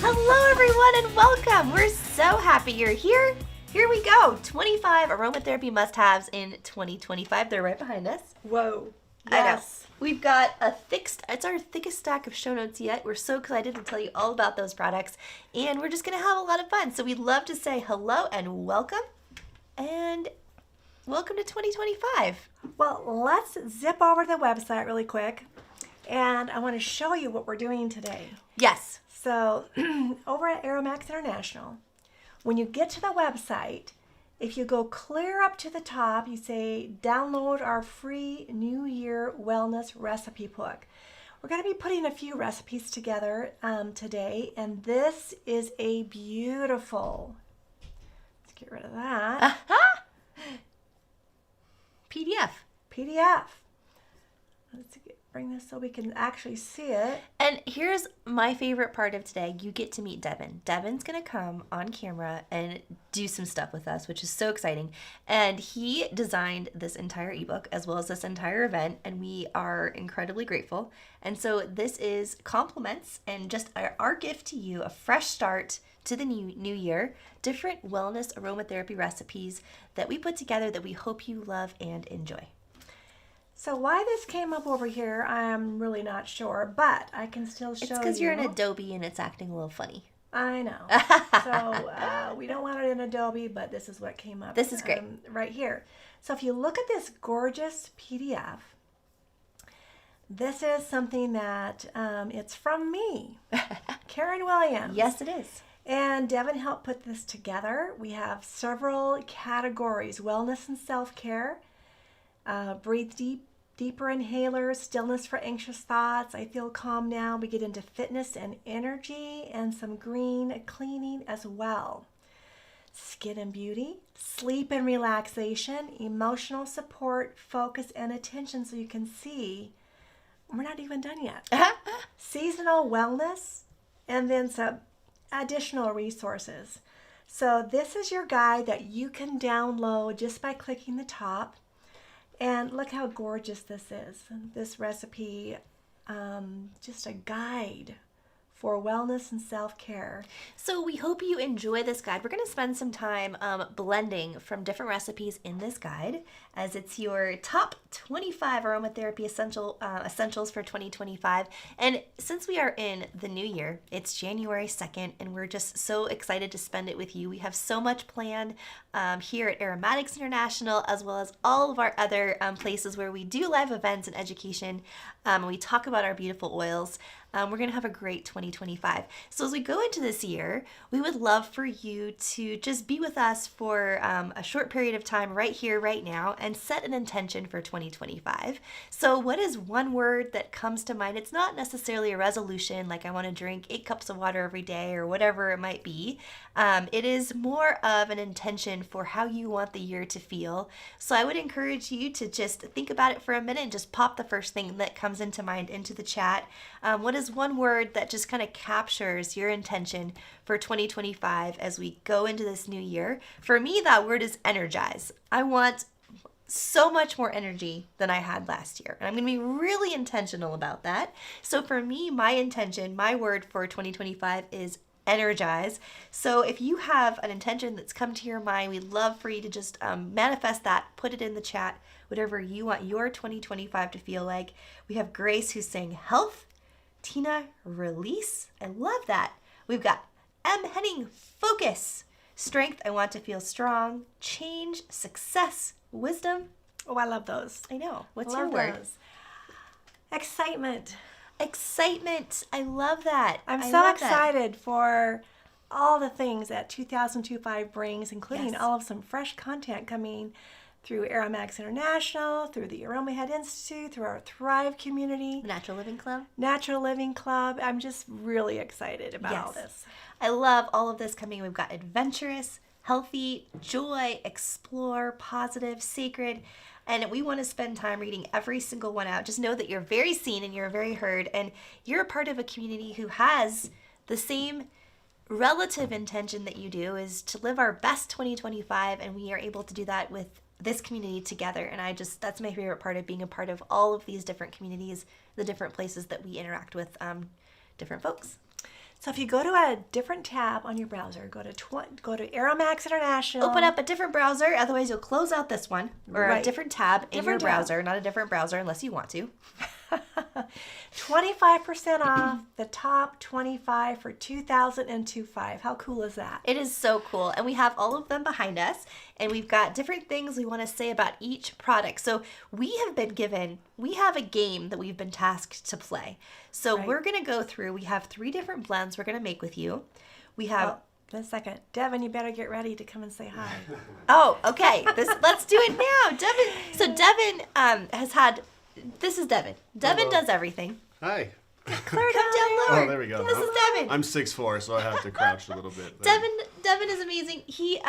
Hello everyone and welcome! We're so happy you're here. Here we go, 25 aromatherapy must-haves in 2025. They're right behind us. Whoa. Yes. I know. We've got it's our thickest stack of show notes yet. We're so excited to tell you all about those products and we're just going to have a lot of fun. So we'd love to say hello and welcome to 2025. Well, let's zip over to the website really quick and I want to show you what we're doing today. Yes. So over at Aromatics International, when you get to the website, if you go clear up to the top, you say download our free New Year Wellness Recipe Book. We're going to be putting a few recipes together today, and this is a beautiful, let's get rid of that, PDF. Let's bring this so we can actually see it. And here's my favorite part of today. You get to meet Devin. Devin's going to come on camera and do some stuff with us, which is so exciting. And he designed this entire ebook as well as this entire event, and we are incredibly grateful. And so this is compliments and just our gift to you, a fresh start to the new year, different wellness aromatherapy recipes that we put together that we hope you love and enjoy. So why this came up over here, I'm really not sure, but I can still show you. It's because you're in Adobe and it's acting a little funny. I know. So we don't want it in Adobe, but this is what came up. This is great. Right here. So if you look at this gorgeous PDF, this is something that it's from me, Karen Williams. Yes, it is. And Devin helped put this together. We have several categories: wellness and self-care, breathe deeper inhalers, stillness for anxious thoughts, I feel calm now. We get into fitness and energy and some green cleaning as well. Skin and beauty, sleep and relaxation, emotional support, focus and attention. So you can see we're not even done yet. Seasonal wellness, and then some additional resources. So this is your guide that you can download just by clicking the top. And look how gorgeous this is. This recipe, just a guide for wellness and self-care. So we hope you enjoy this guide. We're going to spend some time blending from different recipes in this guide, as it's your top 25 aromatherapy essentials for 2025. And since we are in the new year, it's January 2nd, and we're just so excited to spend it with you. We have so much planned here at Aromatics International, as well as all of our other places where we do live events and education. And we talk about our beautiful oils. We're going to have a great 2025. So as we go into this year, we would love for you to just be with us for a short period of time right here, right now, and set an intention for 2025. So what is one word that comes to mind? It's not necessarily a resolution, like I want to drink 8 cups of water every day or whatever it might be. It is more of an intention for how you want the year to feel. So I would encourage you to just think about it for a minute and just pop the first thing that comes into mind into the chat. What is one word that just kind of captures your intention for 2025 as we go into this new year? For me, that word is energize. I want so much more energy than I had last year, and I'm going to be really intentional about that. So for me, my intention, my word for 2025 is energize. So if you have an intention that's come to your mind, we'd love for you to just manifest that, put it in the chat, whatever you want your 2025 to feel like. We have Grace who's saying health, Tina, release. I love that. We've got M. Henning, focus, strength, I want to feel strong, change, success, wisdom. Oh, I love those. I know. What's love your word? those. Excitement. Excitement. I love that. I'm so excited for all the that 2025 brings, including all of some fresh content coming through Aromatics International, through the Aroma Head Institute, through our Thrive community. Natural Living Club. Natural Living Club. I'm just really excited about all this. I love all of this coming. We've got adventurous, healthy, joy, explore, positive, sacred. And we want to spend time reading every single one out. Just know that you're very seen and you're very heard. And you're a part of a community who has the same relative intention that you do, is to live our best 2025. And we are able to do that with this community together. And that's my favorite part of being a part of all of these different communities, the different places that we interact with different folks. So if you go to a different tab on your browser, go to Aromatics International. Open up a different browser, otherwise you'll close out this one, or a Right. different tab in your Different tab. browser, not a different browser unless you want to. 25% off the top 25 for 2025. How cool is that? It is so cool. And we have all of them behind us. And we've got different things we want to say about each product. So we have a game that we've been tasked to play. So Right. we're going to go through, we have 3 different blends we're going to make with you. We have, Just a second. Devin, you better get ready to come and say hi. okay, let's do it now. Devin, so Devin has had, this is Devin. Devin Hello. does everything. Hi. Claire, come down lower. Oh, there we go. This is Devin. I'm 6'4", so I have to crouch a little bit. there. Devin is amazing. He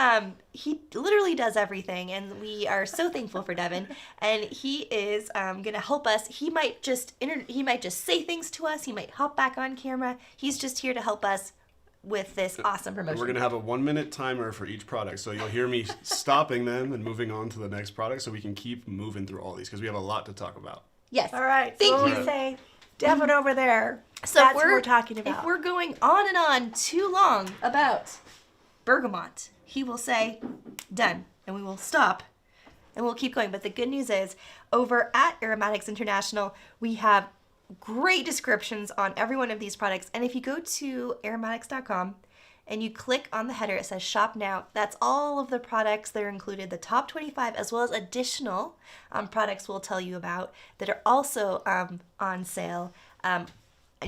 literally does everything, and we are so thankful for Devin. And he is gonna help us. He might just say things to us. He might hop back on camera. He's just here to help us with this awesome promotion. We're going to have a 1-minute timer for each product, so you'll hear me stopping them and moving on to the next product, so we can keep moving through all these because we have a lot to talk about. Yes. All right. Thank so you. we say, Devin over there. So That's what we're talking about. If we're going on and on too long about Bergamont, he will say, done, and we will stop, and we'll keep going. But the good news is, over at Aromatics International, we have great descriptions on every one of these products. And if you go to aromatics.com and you click on the header, it says shop now. That's all of the products that are included, the top 25, as well as additional products we'll tell you about that are also on sale. And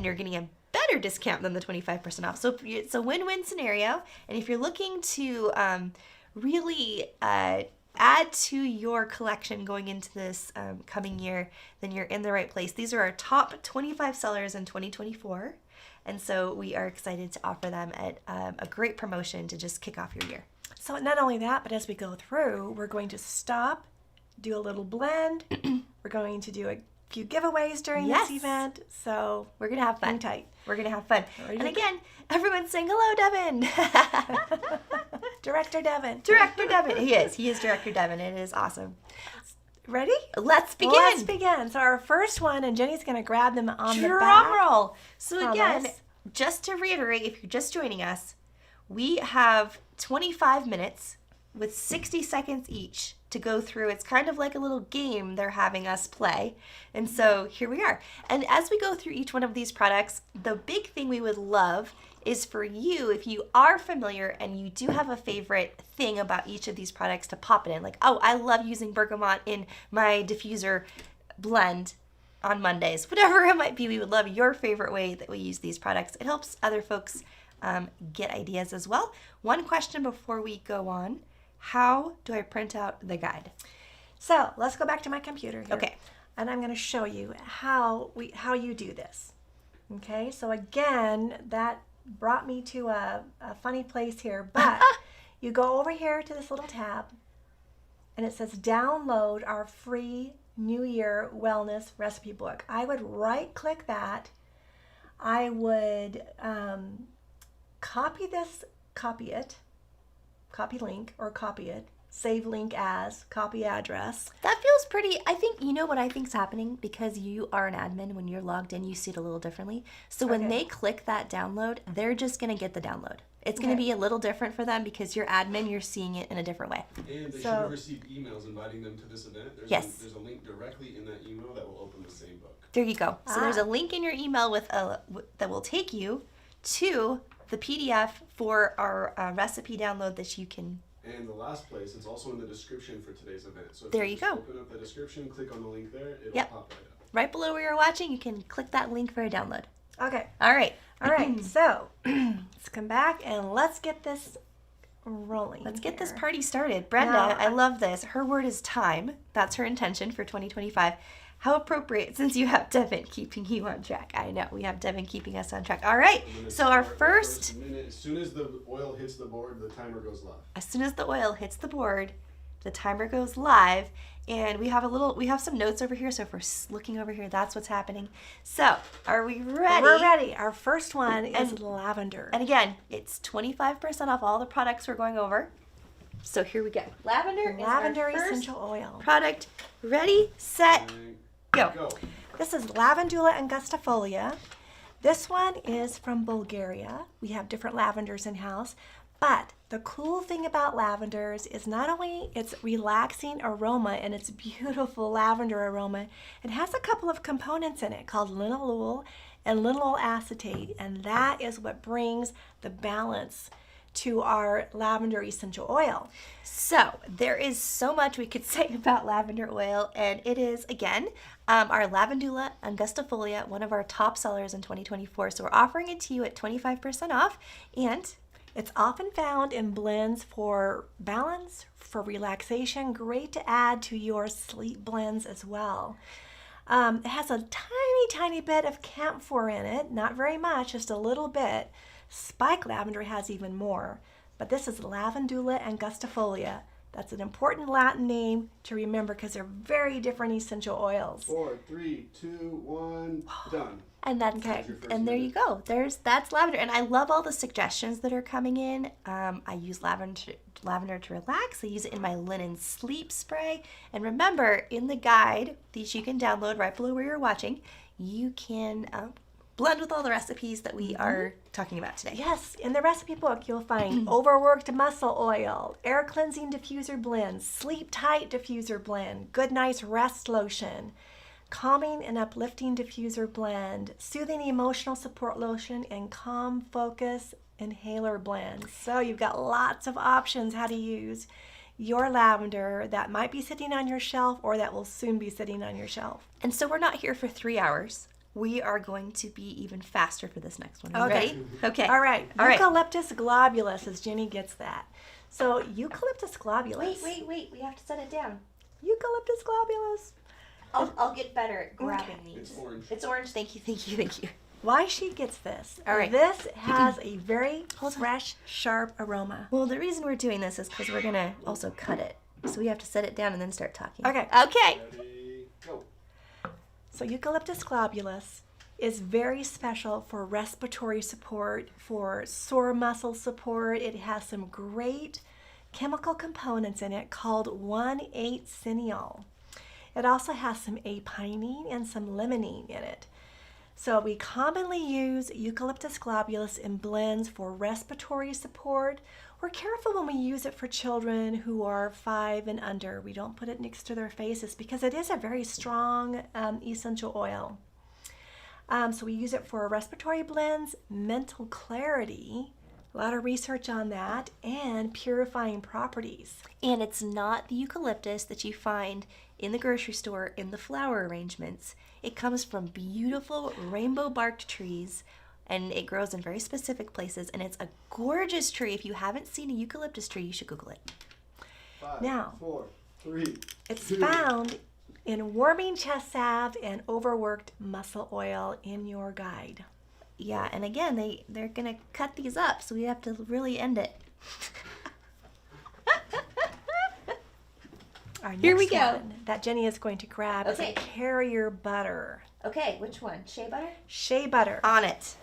you're getting a better discount than the 25% off. So it's a win-win scenario. And if you're looking to really add to your collection going into this coming year, then you're in the right place. These are our top 25 sellers in 2024. And so we are excited to offer them at a great promotion to just kick off your year. So not only that, but as we go through, we're going to stop, do a little blend. We're going to do a few giveaways during Yes. this event. So We're going to have fun. hang tight. We're going to have fun. Ready And to- again, everyone's saying, hello, Devin. Director Devin. Director Devin. He is Director Devin. It is awesome. Ready? Let's begin. Let's begin. So our first one, and Jenny's going to grab them on the Drum back. roll. So from again, us. just to reiterate, if you're just joining us, we have 25 minutes with 60 seconds each to go through. It's kind of like a little game they're having us play. And so here we are. And as we go through each one of these products, the big thing we would love is for you, if you are familiar and you do have a favorite thing about each of these products, to pop it in. Like, oh, I love using bergamot in my diffuser blend on Mondays. Whatever it might be, we would love your favorite way that we use these products. It helps other folks get ideas as well. One question before we go on: how do I print out the guide? So let's go back to my computer here. Okay. And I'm going to show you how you do this. Okay. So again, that brought me to a funny place here, but you go over here to this little tab, and it says download our free New Year Wellness Recipe Book. I would right-click that. I would copy link, or copy it, save link as, copy address. That feels pretty, I think, you know what I think's happening? Because you are an admin, when you're logged in, you see it a little differently. So when Okay. they click that download, they're just going to get the download. It's going to Okay. be a little different for them because you're admin, you're seeing it in a different way. And they So- should have received emails inviting them to this event. Yes. There's a link directly in that email that will open the same book. There you go. So there's Ah. a link in your email that will take you to the PDF for our recipe download that you can. And the last place, it's also in the description for today's event. So if There you you just go. open up the description, click on the link there, it'll Yep. pop right up. Right below where you're watching, you can click that link for a download. Okay. All right. All right. So let's come back and let's get this rolling. Let's get this here. party started. Brenda, Now, I love this. Her word is time. That's her intention for 2025. How appropriate, since you have Devin keeping you on track. I know, we have Devin keeping us on track. All right, And then so our start the first, minute, as soon as the oil hits the board, the timer goes live. as soon as the oil hits the board, the timer goes live, and we have some notes over here, so if we're looking over here, that's what's happening. So, are we ready? We're ready. Our first one is And- lavender. And again, it's 25% off all the products we're going over. So here we go. Lavender, Lavender is our first essential oil. product. Ready, set, And go. go. This is Lavandula angustifolia. This one is from Bulgaria. We have different lavenders in-house, but the cool thing about lavenders is not only its relaxing aroma and its beautiful lavender aroma, it has a couple of components in it called linalool and linalool acetate, and that is what brings the balance to our lavender essential oil. So there is so much we could say about lavender oil, and it is, again, our Lavandula angustifolia, one of our top sellers in 2024. So we're offering it to you at 25% off, and it's often found in blends for balance, for relaxation, great to add to your sleep blends as well. It has a tiny bit of camphor in it, not very much, just a little bit. Spike lavender has even more, but this is Lavandula angustifolia. That's an important Latin name to remember because they're very different essential oils. 4, 3, 2, 1, done. And that's Okay. and there you go. That's lavender, and I love all the suggestions that are coming in. I use lavender to relax. I use it in my linen sleep spray. And remember, in the guide, these you can download right below where you're watching. You can blend with all the recipes that we are talking about today. Yes, in the recipe book, you'll find overworked muscle oil, air cleansing diffuser blend, sleep tight diffuser blend, good nice rest lotion, calming and uplifting diffuser blend, soothing emotional support lotion, and calm focus inhaler blend. So you've got lots of options how to use your lavender that might be sitting on your shelf or that will soon be sitting on your shelf. And so we're not here for 3 hours. We are going to be even faster for this next one. Are you ready? Okay. All right. All right. Eucalyptus globulus, as Jenny gets that. So Eucalyptus globulus. Wait. We have to set it down. Eucalyptus globulus. I'll get better at grabbing these. It's orange. It's orange. Thank you. Why she gets this. All right. This has a very Hold on. fresh, sharp aroma. Well, the reason we're doing this is because we're going to also cut it. So we have to set it down and then start talking. Okay. Okay. Ready, go. So Eucalyptus globulus is very special for respiratory support, for sore muscle support. It has some great chemical components in it called 1,8-cineol. It also has some apinine and some limonene in it. So we commonly use Eucalyptus globulus in blends for respiratory support. We're careful when we use it for children who are 5 and under. We don't put it next to their faces because it is a very strong essential oil. So we use it for respiratory blends, mental clarity, a lot of research on that, and purifying properties. And it's not the eucalyptus that you find in the grocery store in the flower arrangements. It comes from beautiful rainbow-barked trees, and it grows in very specific places, and it's a gorgeous tree. If you haven't seen a eucalyptus tree, you should Google it. 5, Now, 4, 3, It's 2. found in warming chest salve and overworked muscle oil in your guide. Yeah, and again, they're going to cut these up, so we have to really end it. Our Here we next go. one that Jenny is going to grab is Okay. a carrier butter. Okay, which one? Shea butter? Shea butter. On it.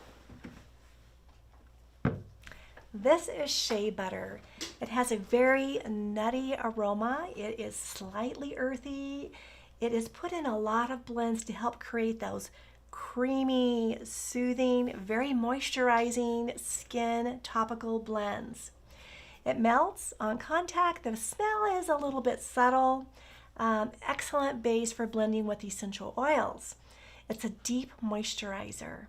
This is shea butter. It has a very nutty aroma. It is slightly earthy. It is put in a lot of blends to help create those creamy, soothing, very moisturizing skin topical blends. It melts on contact. The smell is a little bit subtle. Excellent base for blending with essential oils. It's a deep moisturizer.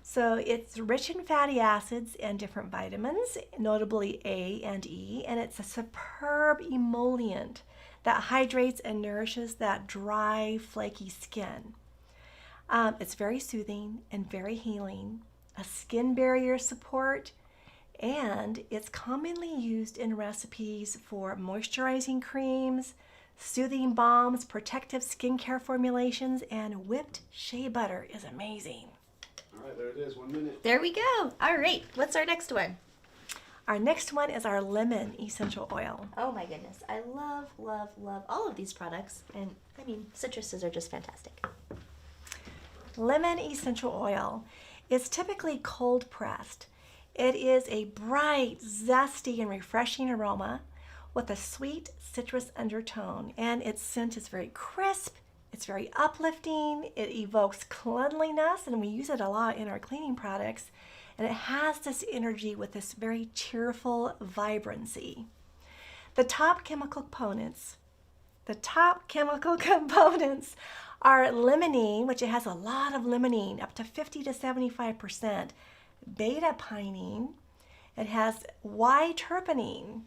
So it's rich in fatty acids and different vitamins, notably A and E, and it's a superb emollient that hydrates and nourishes that dry, flaky skin. It's very soothing and very healing, a skin barrier support, and it's commonly used in recipes for moisturizing creams, soothing balms, protective skincare formulations, and whipped shea butter is amazing. All right, there it is. 1 minute. There we go. All right, what's our next one? Our next one is our lemon essential oil. Oh my goodness. I love all of these products. And I mean, citruses are just fantastic. Lemon essential oil is typically cold pressed. It is a bright, zesty, and refreshing aroma with a sweet citrus undertone, and its scent is very crisp, It's very uplifting. It evokes cleanliness, and we use it a lot in our cleaning products. And it has this energy with this very cheerful vibrancy. The top chemical components are limonene, which it has a lot of limonene, up to 50 to 75%, beta-pinene, it has Y-terpenine.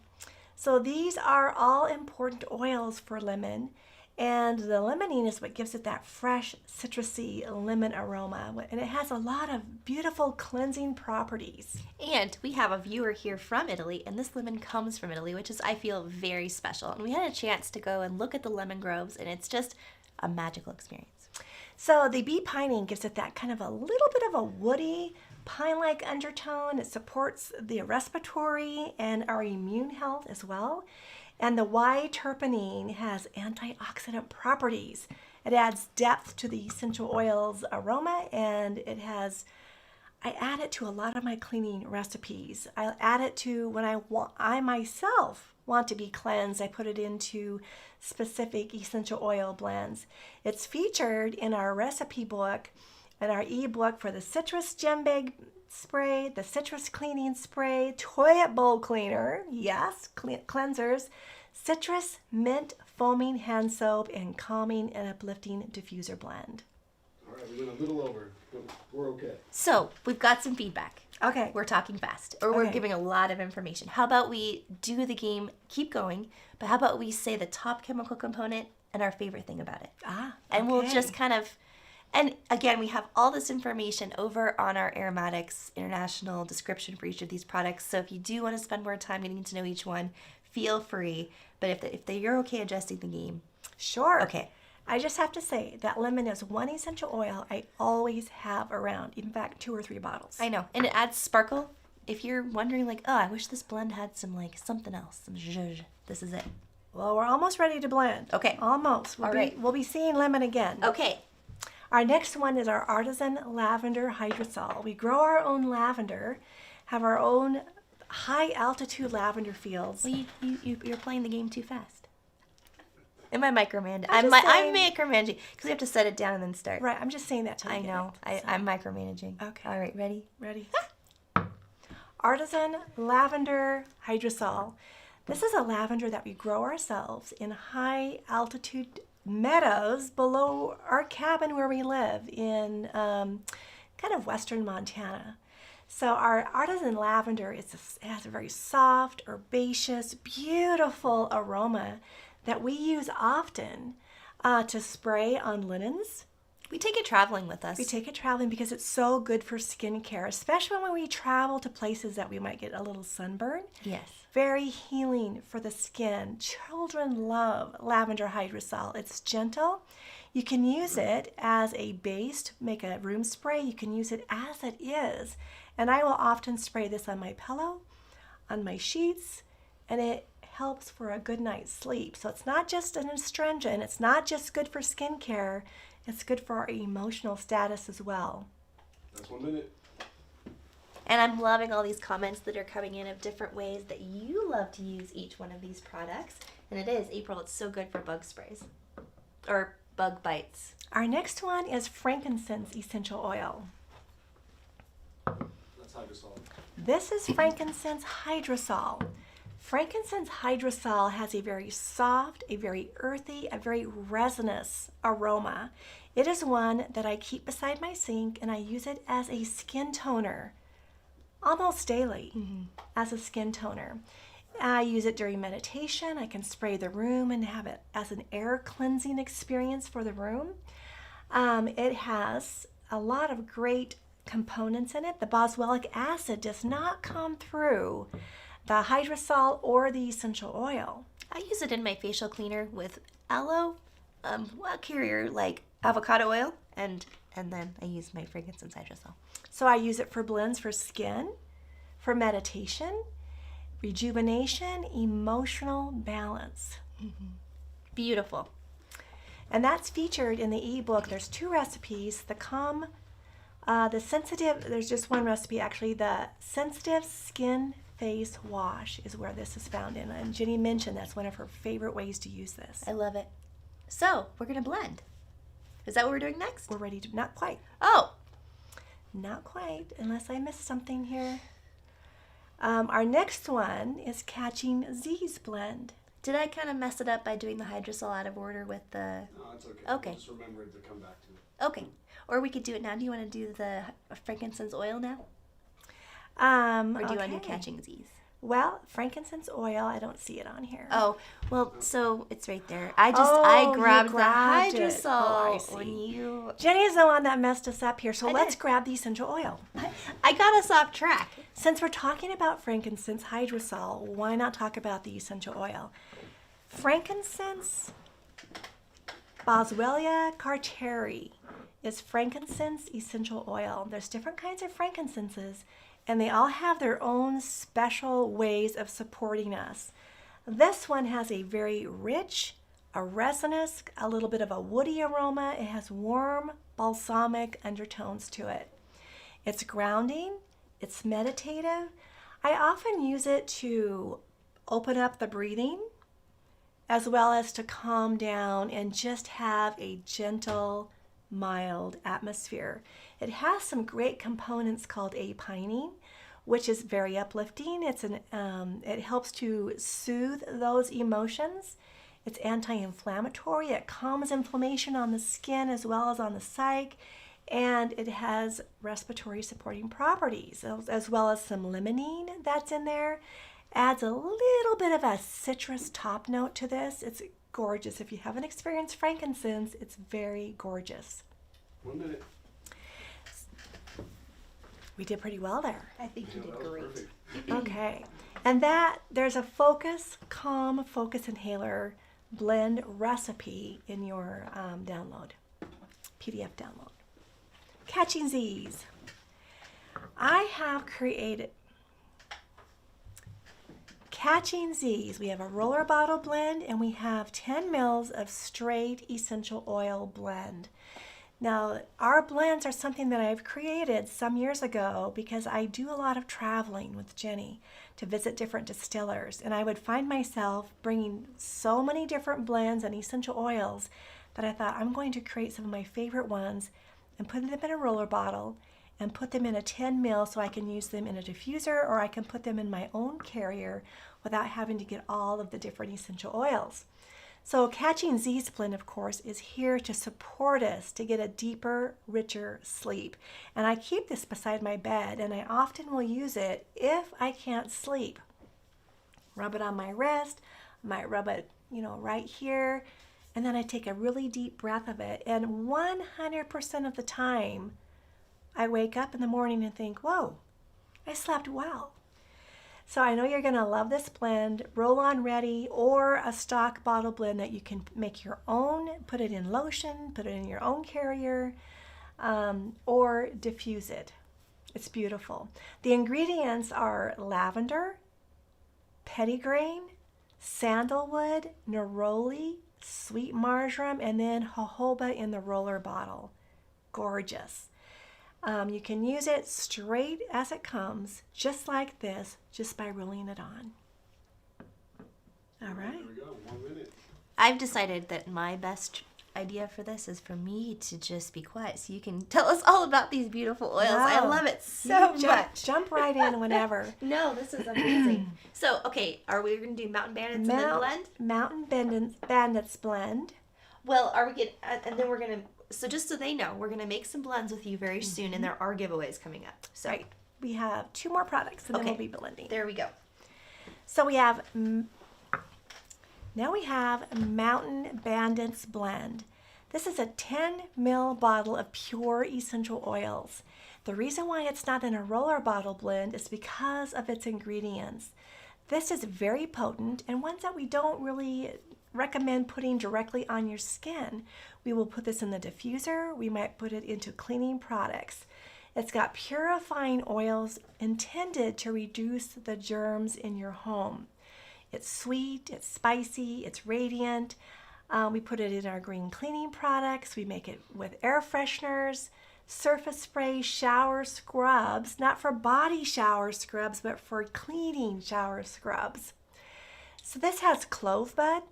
So these are all important oils for lemon, and the limonene is what gives it that fresh, citrusy lemon aroma, and it has a lot of beautiful cleansing properties. And we have a viewer here from Italy, and this lemon comes from Italy, which is, I feel, very special. And we had a chance to go and look at the lemon groves, and it's just a magical experience. So the beta-pinene gives it that kind of a little bit of a woody, pine-like undertone. It supports the respiratory and our immune health as well. And the Y-terpenine has antioxidant properties. It adds depth to the essential oil's aroma, and I add it to a lot of my cleaning recipes. I add it to when I myself want to be cleansed. I put it into specific essential oil blends. It's featured in our recipe book and our ebook for the citrus gem bag spray, the citrus cleaning spray, toilet bowl cleaner, yes, cleansers, citrus mint foaming hand soap, and calming and uplifting diffuser blend. All right, we went a little over, but we're okay. So we've got some feedback. Okay. We're talking fast, or we're Okay. giving a lot of information. How about we do the game, keep going, but how about we say the top chemical component and our favorite thing about it? And we'll okay. just kind of, and again, we have all this information over on our Aromatics International description for each of these products. So if you do want to spend more time getting to know each one, feel free. But if you're okay adjusting the game. Sure. Okay. I just have to say that lemon is one essential oil I always have around. In fact, 2 or 3 bottles. I know. And it adds sparkle. If you're wondering, like, oh, I wish this blend had some, like, something else, some zhuzh, this is it. Well, we're almost ready to blend. Okay. Almost. All right. We'll be seeing lemon again. Okay. Our next one is our artisan lavender hydrosol. We grow our own lavender, have our own high altitude lavender fields. Well, you're playing the game too fast. Am I micromanaging? I'm I'm just micromanaging because we have to set it down and then start. Right, I'm just saying that to you. I know. I'm micromanaging. Okay. All right, ready? Ready? Artisan lavender hydrosol. This is a lavender that we grow ourselves in high altitude meadows below our cabin where we live in kind of western Montana. So our artisan lavender has a very soft, herbaceous, beautiful aroma that we use often to spray on linens. We take it traveling with us. We take it traveling because it's so good for skincare, especially when we travel to places that we might get a little sunburn. Yes. Very healing for the skin. Children love lavender hydrosol. It's gentle. You can use it as a base to make a room spray. You can use it as it is. And I will often spray this on my pillow, on my sheets, and it helps for a good night's sleep. So it's not just an astringent. It's not just good for skincare. It's good for our emotional status as well. That's 1 minute. And I'm loving all these comments that are coming in of different ways that you love to use each one of these products. And it is, April, it's so good for bug sprays or bug bites. Our next one is frankincense essential oil. That's hydrosol. This is frankincense hydrosol. Frankincense hydrosol has a very soft, a very earthy, a very resinous aroma. It is one that I keep beside my sink, and I use it as a skin toner almost daily as a skin toner. I use it during meditation. I can spray the room and have it as an air cleansing experience for the room. It has a lot of great components in it. The boswellic acid does not come through the hydrosol or the essential oil. I use it in my facial cleaner with aloe, a carrier like avocado oil, and then I use my frankincense hydrosol. So I use it for blends for skin, for meditation, rejuvenation, emotional balance. Beautiful. And that's featured in the ebook. There's 2 recipes. The sensitive, there's just one recipe actually, the sensitive skin face wash is where this is found in. And Jenny mentioned that's one of her favorite ways to use this. I love it. So, we're going to blend. Is that what we're doing next? We're ready to, not quite. Oh, Not quite, unless I missed something here. Our next one is Catching Z's blend. did I kind of mess it up by doing the hydrosol out of order with the... No, it's okay. Okay. Just remember to come back to it. Okay. Or we could do it now. Do you want to do the frankincense oil now? Or do you want to do Catching Z's? Well, frankincense oil, I don't see it on here. Oh, well, so it's right there. I Oh, you grabbed the grabbed it. hydrosol Oh, I see. when you... Jenny is the one that messed us up here, so I let's did. grab the essential oil. I got us off track. Since we're talking about frankincense hydrosol, why not talk about the essential oil? Frankincense, Boswellia carteri is frankincense essential oil. There's different kinds of frankincenses, and they all have their own special ways of supporting us. This one has a very rich, a resinous, a little bit of a woody aroma. It has warm, balsamic undertones to it. It's grounding, it's meditative. I often use it to open up the breathing, as well as to calm down and just have a gentle, mild atmosphere. It has some great components called apinine, which is very uplifting. It helps to soothe those emotions. It's anti-inflammatory. It calms inflammation on the skin as well as on the psyche. And it has respiratory supporting properties, as well as some limonene that's in there. Adds a little bit of a citrus top note to this. It's gorgeous. If you haven't experienced frankincense, it's very gorgeous. 1 minute. We did pretty well there. I think you did great. Perfect. Okay. And there's a calm focus inhaler blend recipe in your download, PDF download. Catching Z's. I have created Catching Z's. We have a roller bottle blend and we have 10 mils of straight essential oil blend. Now, our blends are something that I've created some years ago because I do a lot of traveling with Jenny to visit different distillers, and I would find myself bringing so many different blends and essential oils that I thought I'm going to create some of my favorite ones and put them in a roller bottle and put them in a 10 mil so I can use them in a diffuser, or I can put them in my own carrier without having to get all of the different essential oils. So Catching Z's blend, of course, is here to support us to get a deeper, richer sleep. And I keep this beside my bed, and I often will use it if I can't sleep. Rub it on my wrist, I might rub it, right here, and then I take a really deep breath of it. And 100% of the time, I wake up in the morning and think, whoa, I slept well. So I know you're going to love this blend, roll-on ready, or a stock bottle blend that you can make your own, put it in lotion, put it in your own carrier, or diffuse it. It's beautiful. The ingredients are lavender, petitgrain, sandalwood, neroli, sweet marjoram, and then jojoba in the roller bottle. Gorgeous. You can use it straight as it comes, just like this, just by rolling it on. All right. There we go. 1 minute. I've decided that my best idea for this is for me to just be quiet so you can tell us all about these beautiful oils. I Wow. love it so You much. Jump right in whenever. No, this is amazing. So, okay, are we going to do Mountain Bandits and then blend? Mountain Bandits blend. Well, are we going to, and then we're going to, so just so they know, we're going to make some blends with you very soon, and there are giveaways coming up. So, Right. We have 2 more products, and then Okay. we'll be blending. there we go. So we have, now we have Mountain Bandits blend. This is a 10 ml bottle of pure essential oils. The reason why it's not in a roller bottle blend is because of its ingredients. This is very potent and ones that we don't really recommend putting directly on your skin. We will put this in the diffuser. We might put it into cleaning products. It's got purifying oils intended to reduce the germs in your home. It's sweet, it's spicy, it's radiant. We put it in our green cleaning products. We make it with air fresheners, surface spray, shower scrubs, not for body shower scrubs, but for cleaning shower scrubs. So this has clove bud,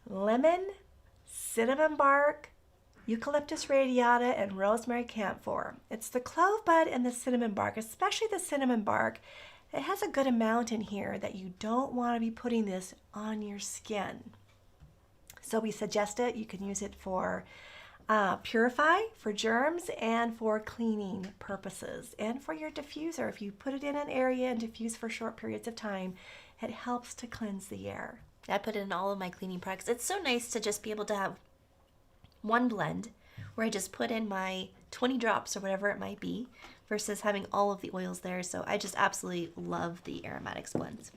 lemon, cinnamon bark, Eucalyptus radiata, and rosemary camphor. It's the clove bud and the cinnamon bark, especially the cinnamon bark. It has a good amount in here that you don't want to be putting this on your skin. So we suggest it. You can use it for purify, for germs, and for cleaning purposes, and for your diffuser. If you put it in an area and diffuse for short periods of time, it helps to cleanse the air. I put it in all of my cleaning products. It's so nice to just be able to have one blend where I just put in my 20 drops or whatever it might be versus having all of the oils there. So I just absolutely love the Aromatics blends.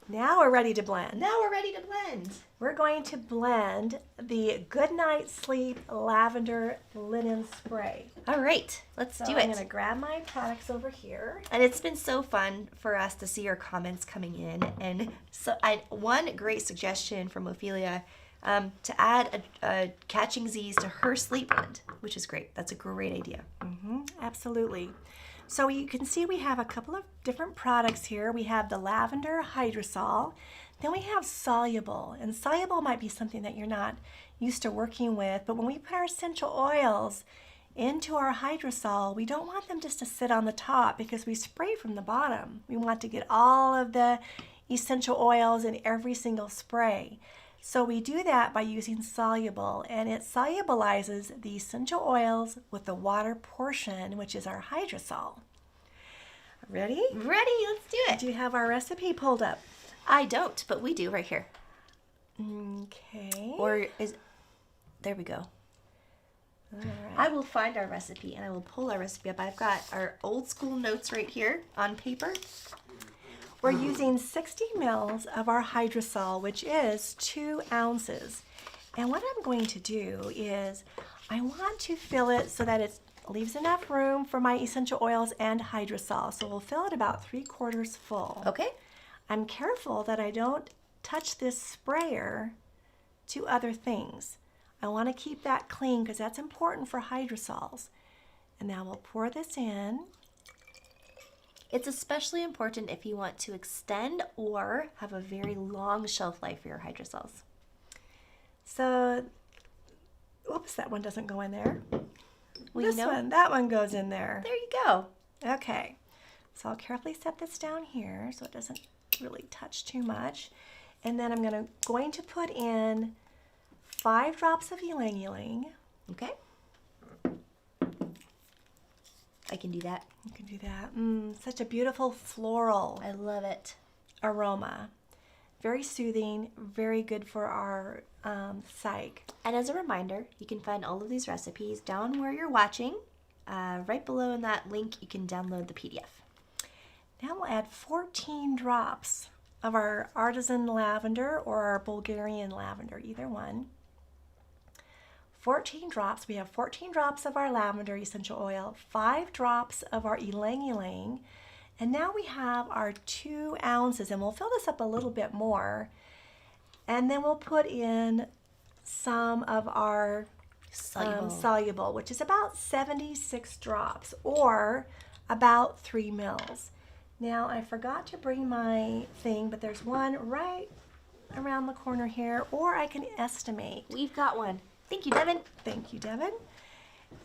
Now we're ready to blend. Now we're ready to blend. We're going to blend the Good Night Sleep Lavender Linen Spray. All right, let's do it. I'm going to grab my products over here. And it's been so fun for us to see your comments coming in. And so one great suggestion from Ophelia to add a Catching Z's to her sleep blend, which is great. That's a great idea. Absolutely. So you can see we have a couple of different products here. We have the lavender hydrosol. Then we have soluble. And soluble might be something that you're not used to working with. But when we put our essential oils into our hydrosol, we don't want them just to sit on the top because we spray from the bottom. We want to get all of the essential oils in every single spray. So we do that by using soluble, and it solubilizes the essential oils with the water portion, which is our hydrosol. Ready? Ready, let's do it. Do you have our recipe pulled up? I don't, but we do right here. Okay. There we go. All right. I will find our recipe and I will pull our recipe up. I've got our old school notes right here on paper. We're using 60 mils of our hydrosol, which is 2 ounces. And what I'm going to do is I want to fill it so that it leaves enough room for my essential oils and hydrosol. So we'll fill it about 3/4 full. Okay. I'm careful that I don't touch this sprayer to other things. I want to keep that clean because that's important for hydrosols. And now we'll pour this in. It's especially important if you want to extend or have a very long shelf life for your hydrosols. So, oops, that one doesn't go in there. Well, That one goes in there. There you go. Okay, so I'll carefully set this down here so it doesn't really touch too much. And then I'm going to put in 5 drops of Ylang Ylang. Okay. I can do that. You can do that. Such a beautiful floral I love it. aroma. Very soothing, very good for our psych. And as a reminder, you can find all of these recipes down where you're watching. Right below in that link, you can download the PDF. Now we'll add 14 drops of our artisan lavender or our Bulgarian lavender, either one. 14 drops. We have 14 drops of our lavender essential oil, 5 drops of our Ylang Ylang, and now we have our 2 ounces, and we'll fill this up a little bit more, and then we'll put in some of our soluble, which is about 76 drops, or about 3 mils. Now, I forgot to bring my thing, but there's one right around the corner here, or I can estimate. We've got one. Thank you, Devin. Thank you, Devin.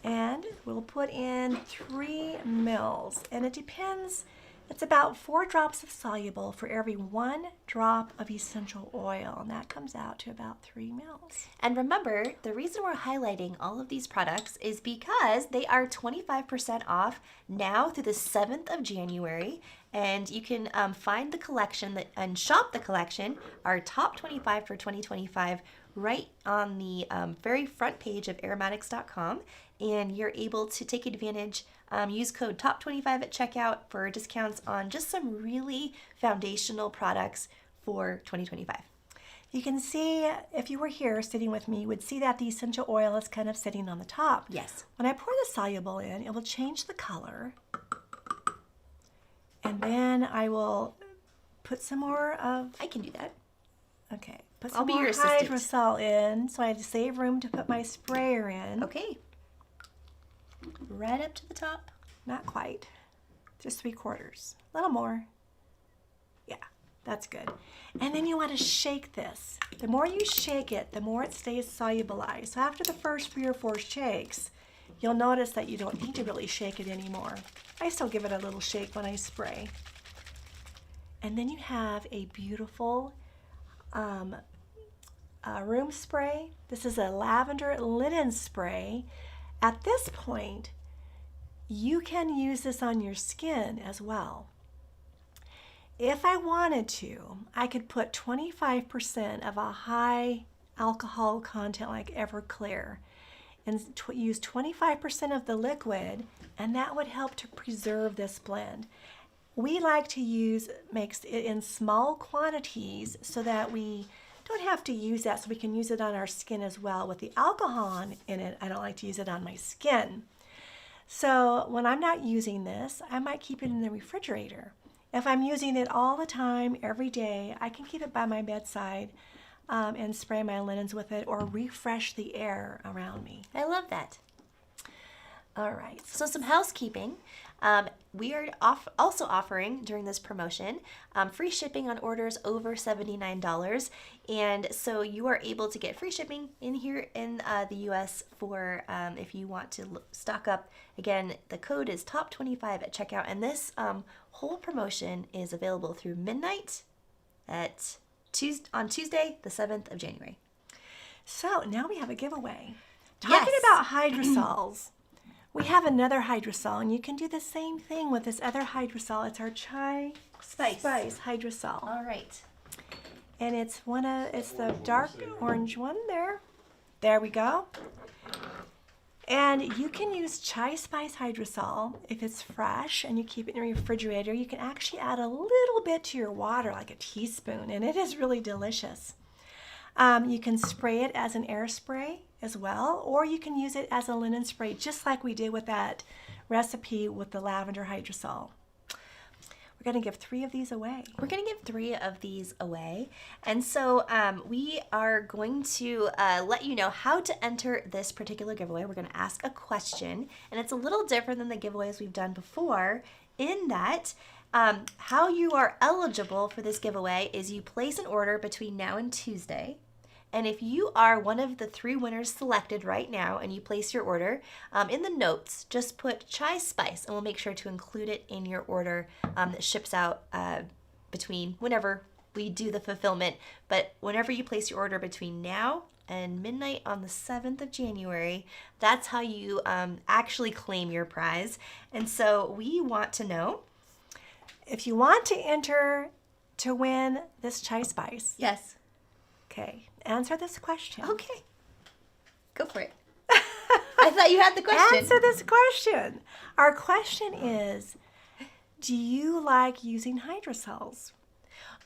And we'll put in 3 mils. And it depends, it's about 4 drops of soluble for every 1 drop of essential oil. And that comes out to about 3 mils. And remember, the reason we're highlighting all of these products is because they are 25% off now through the 7th of January. And you can find the collection and shop the collection, our top 25 for 2025, right on the very front page of aromatics.com, and you're able to take advantage, use code TOP25 at checkout for discounts on just some really foundational products for 2025. You can see, if you were here sitting with me, you would see that the essential oil is kind of sitting on the top. Yes. When I pour the soluble in, it will change the color. And then I will put some more of... I can do that. Okay. Put I'll some be more your assistant. hydrosol in, so I had to save room to put my sprayer in. Okay. Right up to the top. Not quite. Just 3/4. A little more. Yeah. That's good. And then you want to shake this. The more you shake it, the more it stays solubilized. So after the first 3 or 4 shakes, you'll notice that you don't need to really shake it anymore. I still give it a little shake when I spray. And then you have a beautiful room spray. This is a lavender linen spray. At this point, you can use this on your skin as well. If I wanted to, I could put 25% of a high alcohol content like Everclear and use 25% of the liquid, and that would help to preserve this blend. We like to mix it in small quantities so that we don't have to use that, so we can use it on our skin as well. With the alcohol in it, I don't like to use it on my skin. So when I'm not using this, I might keep it in the refrigerator. If I'm using it all the time, every day, I can keep it by my bedside and spray my linens with it or refresh the air around me. I love that. All right. So some housekeeping. We are also offering during this promotion free shipping on orders over $79. And so you are able to get free shipping in here in the US for if you want to stock up. Again, the code is TOP25 at checkout. And this whole promotion is available through midnight on Tuesday, the 7th of January. So now we have a giveaway. Talking about hydrosols. We have another hydrosol, and you can do the same thing with this other hydrosol. It's our chai spice hydrosol. All right. And it's the dark orange one there. There we go. And you can use chai spice hydrosol if it's fresh and you keep it in your refrigerator. You can actually add a little bit to your water, like a teaspoon, and it is really delicious. You can spray it as an air spray as well, or you can use it as a linen spray, just like we did with that recipe with the lavender hydrosol. We're going to give 3 of these away. We're going to give 3 of these away. And so we are going to let you know how to enter this particular giveaway. We're going to ask a question, and it's a little different than the giveaways we've done before in that how you are eligible for this giveaway is you place an order between now and Tuesday. And if you are one of the 3 winners selected right now and you place your order, in the notes, just put chai spice and we'll make sure to include it in your order that ships out between whenever we do the fulfillment. But whenever you place your order between now and midnight on the 7th of January, that's how you actually claim your prize. And so we want to know. If you want to enter to win this chai spice. Yes. Okay. Answer this question. Okay. Go for it. I thought you had the question. Answer this question. Our question is, do you like using hydrosols?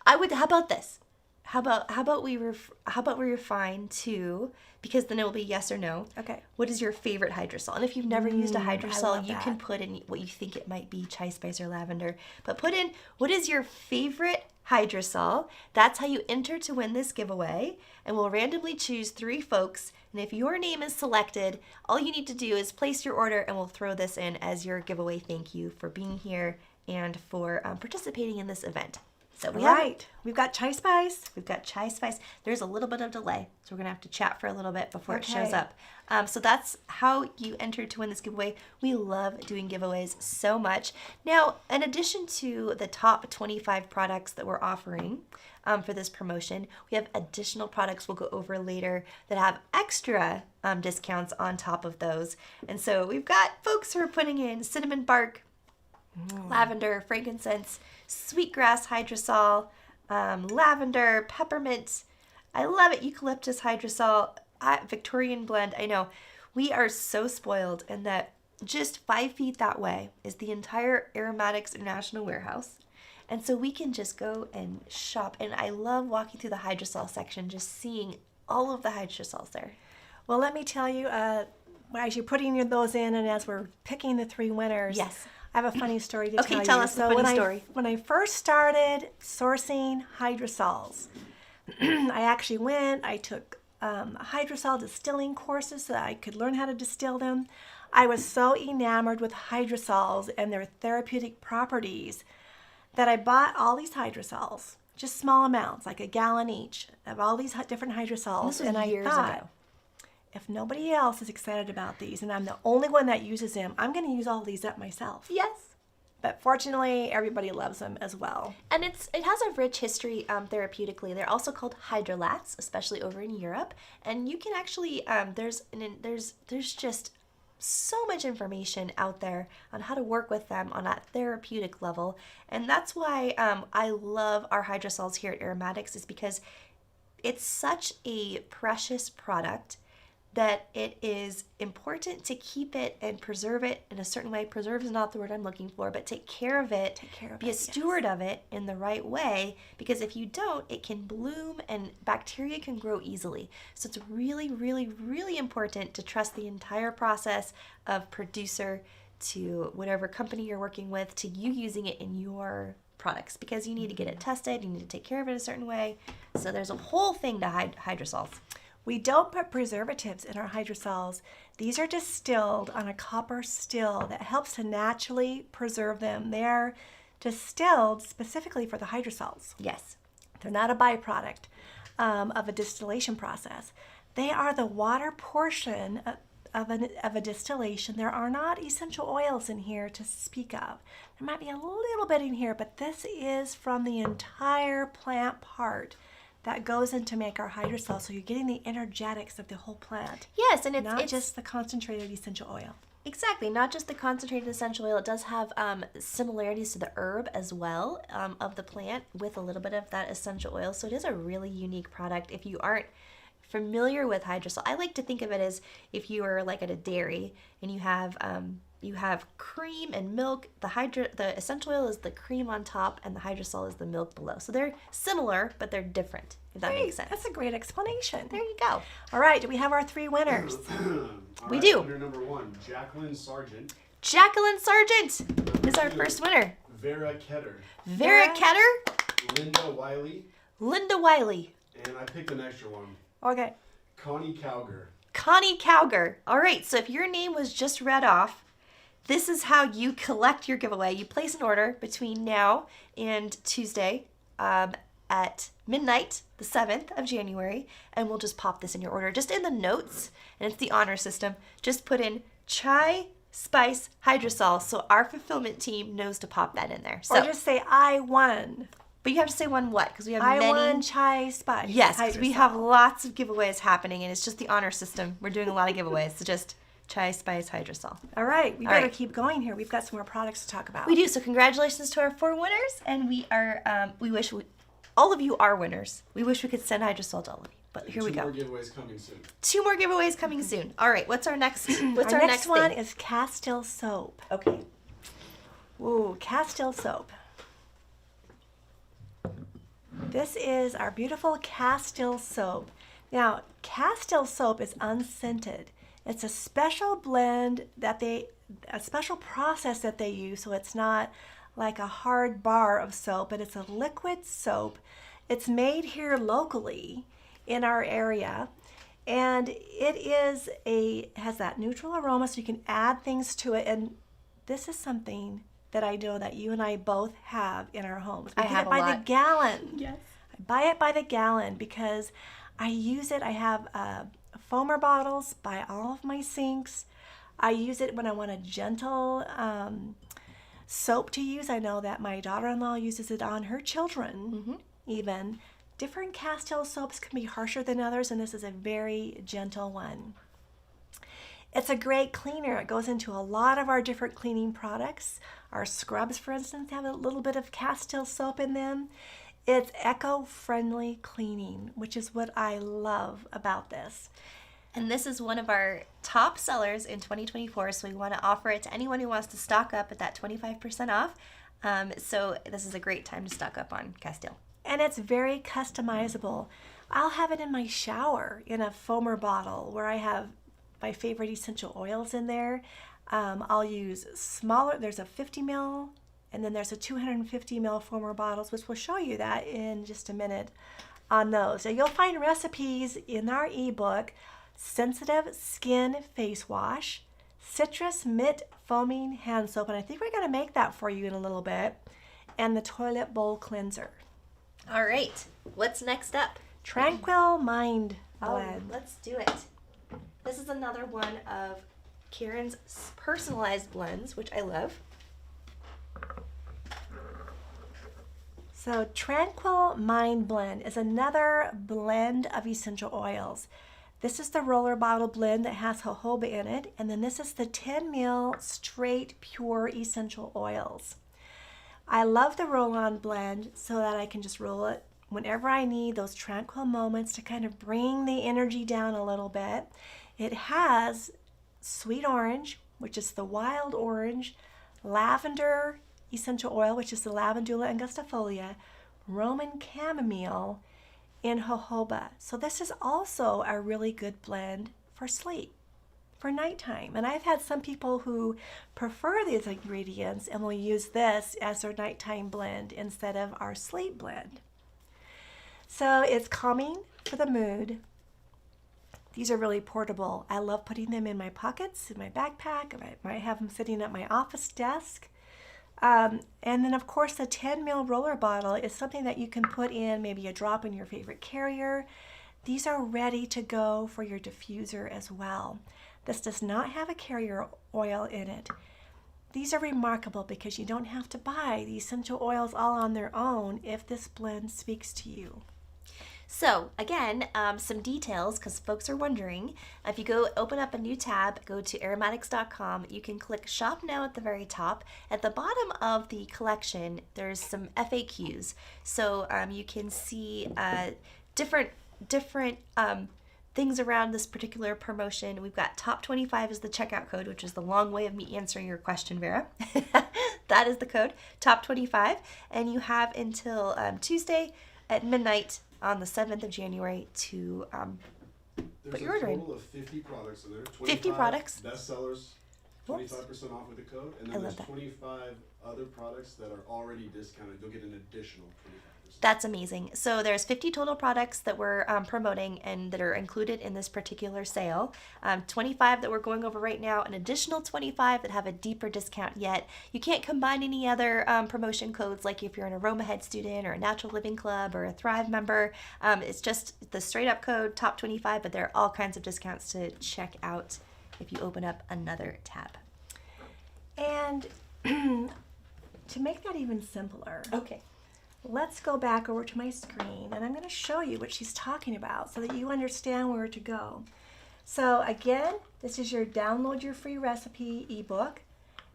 How about this? How about we refine to, because then it will be yes or no. Okay. What is your favorite hydrosol? And if you've never used a hydrosol, you that. can put in what you think it might be, chai spice or lavender. But put in what is your favorite hydrosol. That's how you enter to win this giveaway. And we'll randomly choose 3 folks. And if your name is selected, all you need to do is place your order and we'll throw this in as your giveaway thank you for being here and for participating in this event. So we've got chai spice. We've got chai spice. There's a little bit of delay, so we're going to have to chat for a little bit before it shows up. So that's how you enter to win this giveaway. We love doing giveaways so much. Now, in addition to the top 25 products that we're offering for this promotion, we have additional products we'll go over later that have extra discounts on top of those. And so we've got folks who are putting in cinnamon bark, lavender, frankincense, sweetgrass hydrosol, lavender, peppermint. I love it. Eucalyptus hydrosol, Victorian blend. I know we are so spoiled in that just 5 feet that way is the entire Aromatics International Warehouse. And so we can just go and shop. And I love walking through the hydrosol section, just seeing all of the hydrosols there. Well, let me tell you, as you're putting those in and as we're picking the 3 winners. Yes. I have a funny story to tell you. Okay, tell us the funny story. When I first started sourcing hydrosols, I took hydrosol distilling courses so that I could learn how to distill them. I was so enamored with hydrosols and their therapeutic properties that I bought all these hydrosols, just small amounts, like a gallon each of all these different hydrosols. This was and I years thought, ago. if nobody else is excited about these, and I'm the only one that uses them, I'm going to use all these up myself. Yes. But fortunately, everybody loves them as well. And it has a rich history therapeutically. They're also called hydrolats, especially over in Europe. And you can actually there's just so much information out there on how to work with them on that therapeutic level. And that's why I love our hydrosols here at Aromatics, is because it's such a precious product that it is important to keep it and preserve it in a certain way. Preserve is not the word I'm looking for, but take care of it, be a steward of it in the right way, because if you don't, it can bloom and bacteria can grow easily. So it's really, really, really important to trust the entire process of producer to whatever company you're working with to you using it in your products, because you need to get it tested, you need to take care of it a certain way. So there's a whole thing to hydrosols. We don't put preservatives in our hydrosols. These are distilled on a copper still that helps to naturally preserve them. They are distilled specifically for the hydrosols. Yes. They're not a byproduct of a distillation process. They are the water portion of a distillation. There are not essential oils in here to speak of. There might be a little bit in here, but this is from the entire plant part that goes in to make our hydrosol. So you're getting the energetics of the whole plant. Yes, and it's just the concentrated essential oil. Exactly, not just the concentrated essential oil. It does have similarities to the herb as well of the plant with a little bit of that essential oil. So it is a really unique product. If you aren't familiar with hydrosol, I like to think of it as if you are like at a dairy and you have cream and milk. The essential oil is the cream on top, and the hydrosol is the milk below. So they're similar, but they're different, if that makes sense. That's a great explanation. There you go. All right, do we have our 3 winners? We do. Winner number 1, Jacqueline Sargent. Jacqueline Sargent is our first winner. Vera Ketter. Vera Ketter. Linda Wiley. Linda Wiley. And I picked an extra one. Okay. Connie Cowger. Connie Cowger. All right, so if your name was just read off, this is how you collect your giveaway. You place an order between now and Tuesday at midnight, the 7th of January, and we'll just pop this in your order. Just in the notes, and it's the honor system, just put in chai spice hydrosol so our fulfillment team knows to pop that in there. So, or just say, I won. But you have to say one what? Because we have I many. won chai spice. Yes, because we have lots of giveaways happening, and it's just the honor system. We're doing a lot of giveaways, so just chai spice hydrosol. All right, we better keep going here. We've got some more products to talk about. We do. So congratulations to our 4 winners, and we are. We wish all of you are winners. We wish we could send hydrosol to all of you, but here we go. 2 more giveaways coming soon. 2 more giveaways coming soon. All right, what's our next? What's our next one? thing? Is Castile soap. Okay. Ooh, Castile soap. This is our beautiful Castile soap. Now, Castile soap is unscented. It's a special blend a special process that they use, so it's not like a hard bar of soap, but it's a liquid soap. It's made here locally in our area, and it has that neutral aroma, so you can add things to it. And this is something that I know that you and I both have in our homes. We get it by the gallon. Yes. I buy it by the gallon because I use it. I have foamer bottles by all of my sinks. I use it when I want a gentle soap to use. I know that my daughter-in-law uses it on her children, even. Different Castile soaps can be harsher than others, and this is a very gentle one. It's a great cleaner. It goes into a lot of our different cleaning products. Our scrubs, for instance, have a little bit of Castile soap in them. It's eco-friendly cleaning, which is what I love about this. And this is one of our top sellers in 2024, so we want to offer it to anyone who wants to stock up at that 25% off. So this is a great time to stock up on Castile. And it's very customizable. I'll have it in my shower in a foamer bottle where I have my favorite essential oils in there. I'll use smaller, there's a 50 ml, and then there's a 250 ml foamer bottles, which will show you that in just a minute on those. So you'll find recipes in our ebook: sensitive skin face wash, citrus mitt foaming hand soap, and I think we're going to make that for you in a little bit, and the toilet bowl cleanser. All right, what's next up? Tranquil Mind Oh, blend. let's do it. This is another one of Karen's personalized blends, which I love. So Tranquil Mind blend is another blend of essential oils. This is the roller bottle blend that has jojoba in it, and then this is the 10 ml straight pure essential oils. I love the roll-on blend so that I can just roll it whenever I need those tranquil moments to kind of bring the energy down a little bit. It has sweet orange, which is the wild orange, lavender essential oil, which is the lavandula angustifolia, Roman chamomile, and jojoba. So this is also a really good blend for sleep, for nighttime. And I've had some people who prefer these ingredients and will use this as their nighttime blend instead of our sleep blend. So it's calming for the mood. These are really portable. I love putting them in my pockets, in my backpack. I might have them sitting at my office desk. And then of course the 10 ml roller bottle is something that you can put in maybe a drop in your favorite carrier. These are ready to go for your diffuser as well. This does not have a carrier oil in it. These are remarkable because you don't have to buy the essential oils all on their own if this blend speaks to you. So again, some details because folks are wondering. If you go open up a new tab, go to aromatics.com, you can click shop now at the very top. At the bottom of the collection, there's some FAQs. So you can see different things around this particular promotion. We've got top 25 is the checkout code, which is the long way of me answering your question, Vera. That is the code, top 25. And you have until Tuesday at midnight on the 7th of January to put your order in. There's a total of 50 products in there. 50 products. Bestsellers, 25% off with the code. And I then love there's that. 25 other products that are already discounted. You'll get an additional 25%. That's amazing. So there's 50 total products that we're promoting and that are included in this particular sale. 25 that we're going over right now, an additional 25 that have a deeper discount yet. You can't combine any other promotion codes like if you're an AromaHead student or a Natural Living Club or a Thrive member. It's just the straight up code, top 25, but there are all kinds of discounts to check out if you open up another tab. And to make that even simpler, Okay. let's go back over to my screen and I'm going to show you what she's talking about so that you understand where to go. So again, this is your download your free recipe ebook.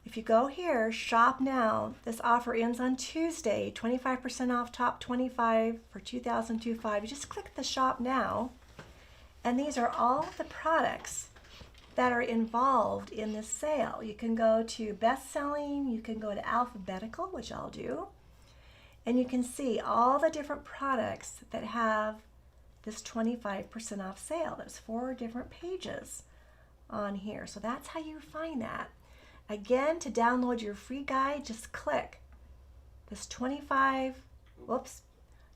If you go here, shop now, this offer ends on Tuesday, 25% off top 25 for 2025. You just click the shop now and these are all the products that are involved in this sale. You can go to best selling, you can go to alphabetical, which I'll do. And you can see all the different products that have this 25% off sale. There's 4 different pages on here. So that's how you find that. Again, to download your free guide, just click this 25, whoops,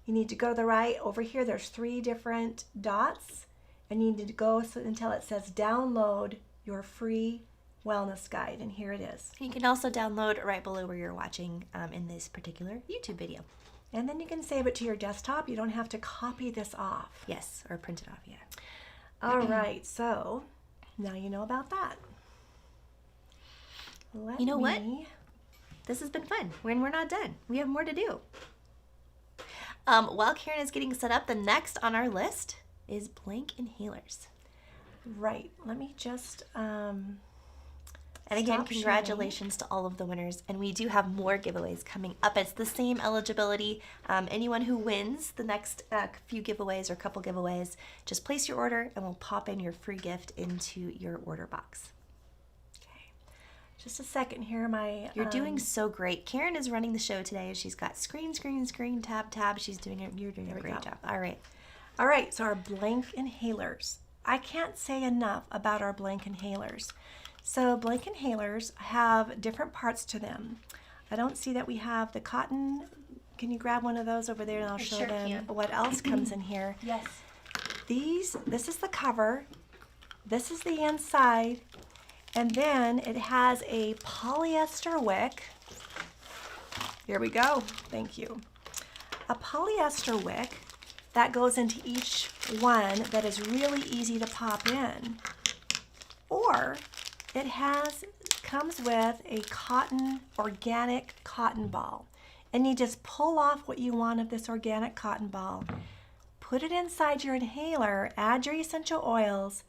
you need to go to the right. Over here, there's 3 different dots. And you need to go until it says download your free wellness guide, and here it is. You can also download right below where you're watching in this particular YouTube video. And then you can save it to your desktop. You don't have to copy this off. Yes, or print it off, yeah. All right, so now you know about that. You know what? This has been fun. We're not done. We have more to do. While Karen is getting set up, the next on our list is blank inhalers. Right, let me just and again, congratulations to all of the winners. And we do have more giveaways coming up. It's the same eligibility. Anyone who wins the next few giveaways or couple giveaways, just place your order and we'll pop in your free gift into your order box. Okay, just a second here. You're doing so great. Karen is running the show today. She's got screen, tab. You're doing a great job. All right. So our blank inhalers. I can't say enough about our blank inhalers. So blank inhalers have different parts to them. I don't see that we have the cotton. Can you grab one of those over there and I'll show them what else comes in here. Yes. This is the cover. This is the inside. And then it has a polyester wick. Here we go. Thank you. a polyester wick that goes into each one that is really easy to pop in. Or it comes with a organic cotton ball. And you just pull off what you want of this organic cotton ball. Put it inside your inhaler, add your essential oils,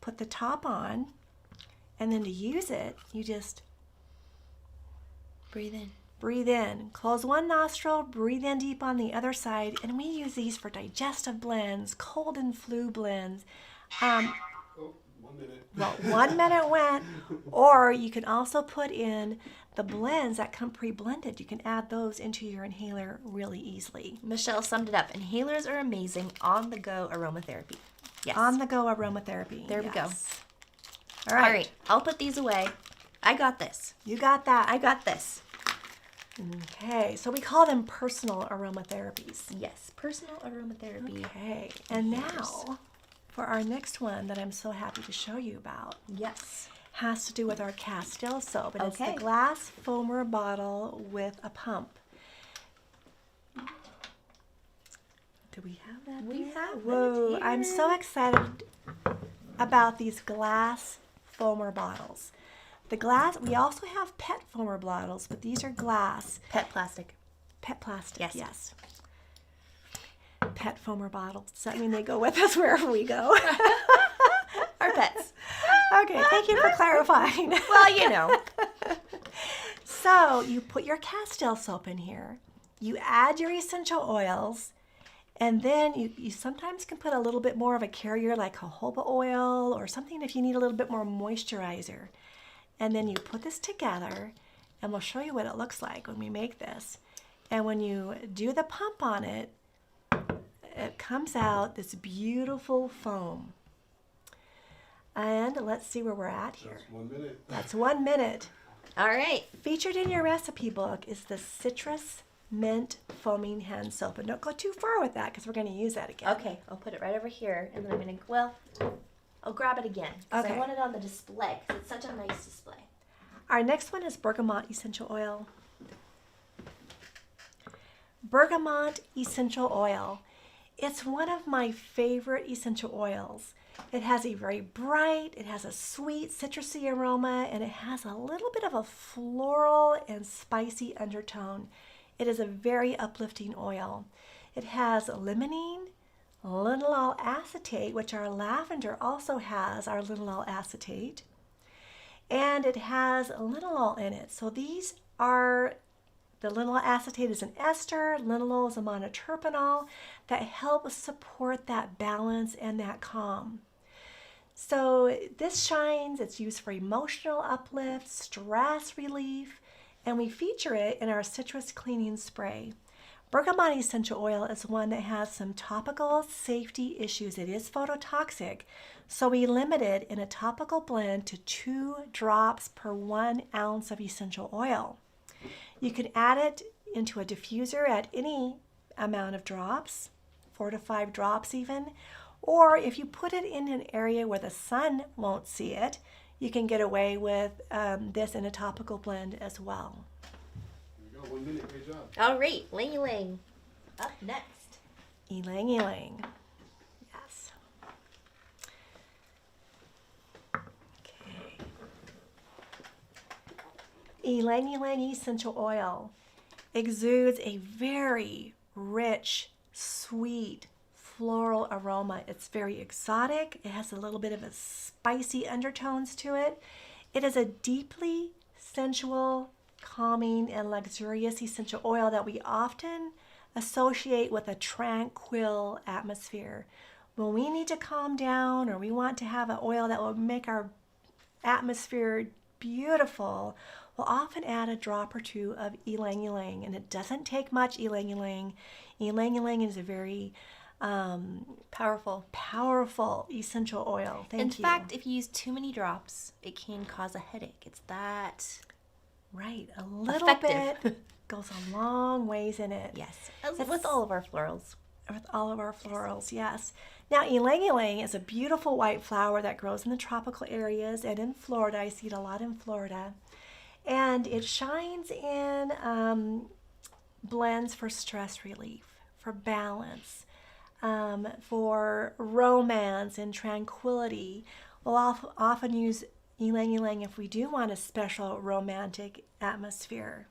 put the top on, and then to use it, you just Breathe in. breathe in. Close one nostril, breathe in deep on the other side, and we use these for digestive blends, cold and flu blends. Oh, 1 minute. Well, 1 minute went, or you can also put in the blends that come pre-blended. You can add those into your inhaler really easily. Michelle summed it up. Inhalers are amazing. On-the-go aromatherapy. Yes. On-the-go aromatherapy. There we go. All All right. I'll put these away. I got this. You got that. I got this. Okay, so we call them personal aromatherapies. Yes. Personal aromatherapy. Okay, and now for our next one that I'm so happy to show you about. Yes. Has to do with our Castile soap. And it's Okay. the glass foamer bottle with a pump. Do we have that? We there? have Whoa, it I'm here. so excited about these glass foamer bottles. The glass, we also have pet foamer bottles, but these are glass. Pet plastic. Pet plastic, Yes. yes. Pet foamer bottles. Does that mean they go with us wherever we go? Our pets. Okay, thank you for clarifying. Well, you know. So you put your Castile soap in here, you add your essential oils, and then you sometimes can put a little bit more of a carrier like jojoba oil or something if you need a little bit more moisturizer. And then you put this together, and we'll show you what it looks like when we make this. And when you do the pump on it, it comes out this beautiful foam. And let's see where we're at here. That's 1 minute. That's 1 minute. All right. Featured in your recipe book is the citrus mint foaming hand soap. And don't go too far with that because we're going to use that again. Okay. I'll put it right over here, and then I'm going to, I'll grab it again. Because Okay. I want it on the display, because it's such a nice display. Our next one is bergamot essential oil. Bergamot essential oil. It's one of my favorite essential oils. It has a very bright, it has a sweet citrusy aroma, and it has a little bit of a floral and spicy undertone. It is a very uplifting oil. It has limonene, linalool acetate, which our lavender also has, our linalool acetate, and it has linalool in it. So these are, the linalool acetate is an ester, linalool is a monoterpenol that helps support that balance and that calm. So this shines, it's used for emotional uplift, stress relief, and we feature it in our citrus cleaning spray. Bergamot essential oil is one that has some topical safety issues. It is phototoxic, so we limit it in a topical blend to 2 drops per 1 ounce of essential oil. You can add it into a diffuser at any amount of drops, 4 to 5 drops even, or if you put it in an area where the sun won't see it, you can get away with this in a topical blend as well. There we go. 1 minute. Great job. All right. Ylang Ylang. Up next. Ylang Ylang. Yes. Okay. Ylang Ylang essential oil exudes a very rich, sweet, floral aroma. It's very exotic. It has a little bit of a spicy undertones to it. It is a deeply sensual, calming, and luxurious essential oil that we often associate with a tranquil atmosphere. When we need to calm down or we want to have an oil that will make our atmosphere beautiful, we'll often add a drop or 2 of Ylang Ylang. And it doesn't take much Ylang Ylang. Ylang Ylang is a very powerful essential oil. In fact, if you use too many drops, it can cause a headache. It's that right, a little effective. bit goes a long ways in it. Yes, with all of our florals. With all of our florals, yes. Now, Ylang Ylang is a beautiful white flower that grows in the tropical areas and in Florida. I see it a lot in Florida. And it shines in blends for stress relief. for balance, for romance and tranquility. We'll often use Ylang Ylang if we do want a special romantic atmosphere.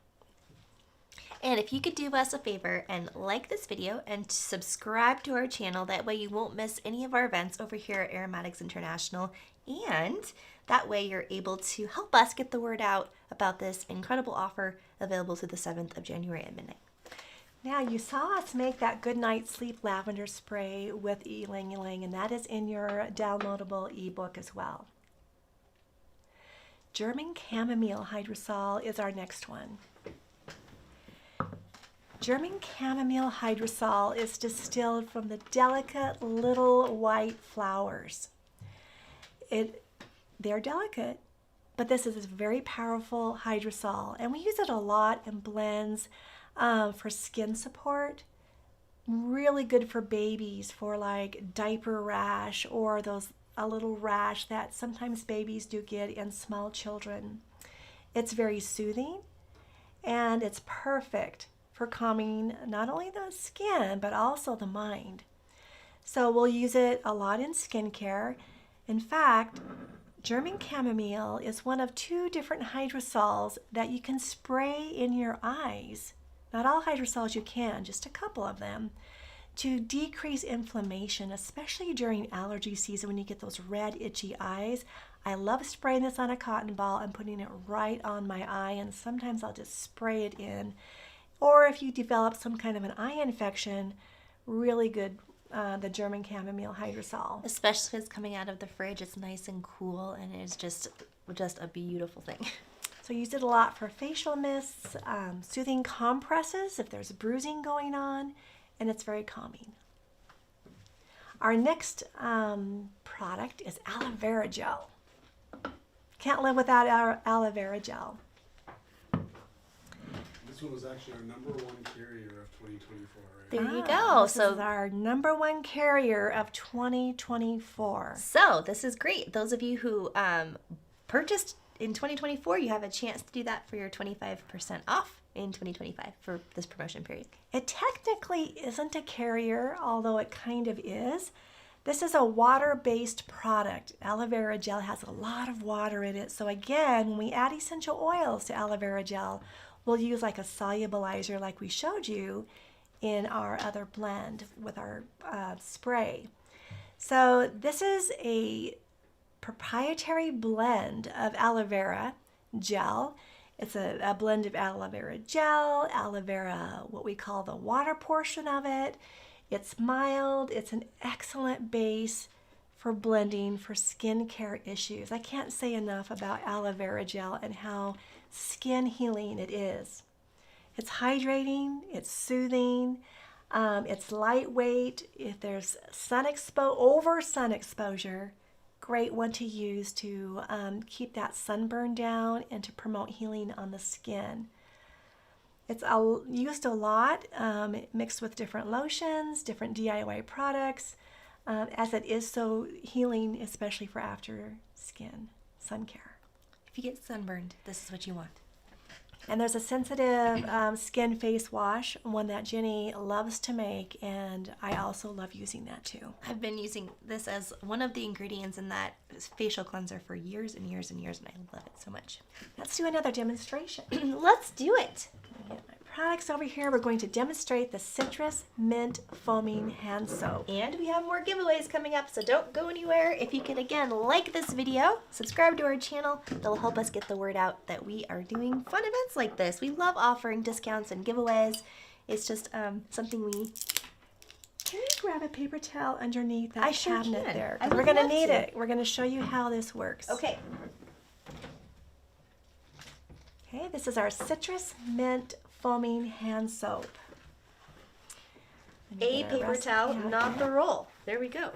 And if you could do us a favor and like this video and subscribe to our channel, that way you won't miss any of our events over here at Aromatics International, and that way you're able to help us get the word out about this incredible offer available to the 7th of January at midnight. Now, you saw us make that good night sleep lavender spray with Ylang Ylang, and that is in your downloadable ebook as well. German chamomile hydrosol is our next one. German chamomile hydrosol is distilled from the delicate little white flowers. They're delicate, but this is a very powerful hydrosol, and we use it a lot in blends for skin support. Really good for babies for like diaper rash or a little rash that sometimes babies do get in small children. It's very soothing, and it's perfect for calming not only the skin but also the mind. So we'll use it a lot in skincare. In fact, German chamomile is one of 2 different hydrosols that you can spray in your eyes. Not all hydrosols you can, just a couple of them, to decrease inflammation, especially during allergy season when you get those red, itchy eyes. I love spraying this on a cotton ball and putting it right on my eye, and sometimes I'll just spray it in. Or if you develop some kind of an eye infection, really good, the German chamomile hydrosol. Especially if it's coming out of the fridge, it's nice and cool, and it's just a beautiful thing. So use it a lot for facial mists, soothing compresses if there's bruising going on, and it's very calming. Our next product is aloe vera gel. Can't live without our aloe vera gel. This one was actually our #1 carrier of 2024, right? There you go. This is our #1 carrier of 2024. So this is great. Those of you who purchased in 2024, you have a chance to do that for your 25% off in 2025 for this promotion period. It technically isn't a carrier, although it kind of is. This is a water-based product. Aloe vera gel has a lot of water in it. So again, when we add essential oils to aloe vera gel, we'll use like a solubilizer like we showed you in our other blend with our spray. So this is a proprietary blend of aloe vera gel. It's a blend of aloe vera gel, aloe vera, what we call the water portion of it. It's mild. It's an excellent base for blending for skincare issues. I can't say enough about aloe vera gel and how skin healing it is. It's hydrating, it's soothing, it's lightweight. If there's sun exposure, great one to use to keep that sunburn down and to promote healing on the skin. It's used a lot, mixed with different lotions, different DIY products, as it is so healing, especially for after skin sun care. If you get sunburned, this is what you want. And there's a sensitive skin face wash, one that Jenny loves to make, and I also love using that too. I've been using this as one of the ingredients in that facial cleanser for years and years and years, and I love it so much. Let's do another demonstration. Let's do it. Get my products over here. We're going to demonstrate the Citrus Mint Foaming Hand Soap. And we have more giveaways coming up, so don't go anywhere. If you can, again, like this video, subscribe to our channel. That'll help us get the word out that we are doing fun events like this. We love offering discounts and giveaways. It's just something we... Can you grab a paper towel underneath that I sure cabinet can. there? I 'Cause would we're going to love need to. it. We're going to show you how this works. Okay. Okay, this is our Citrus Mint Foaming Hand Soap. A paper towel, not the roll. There we go.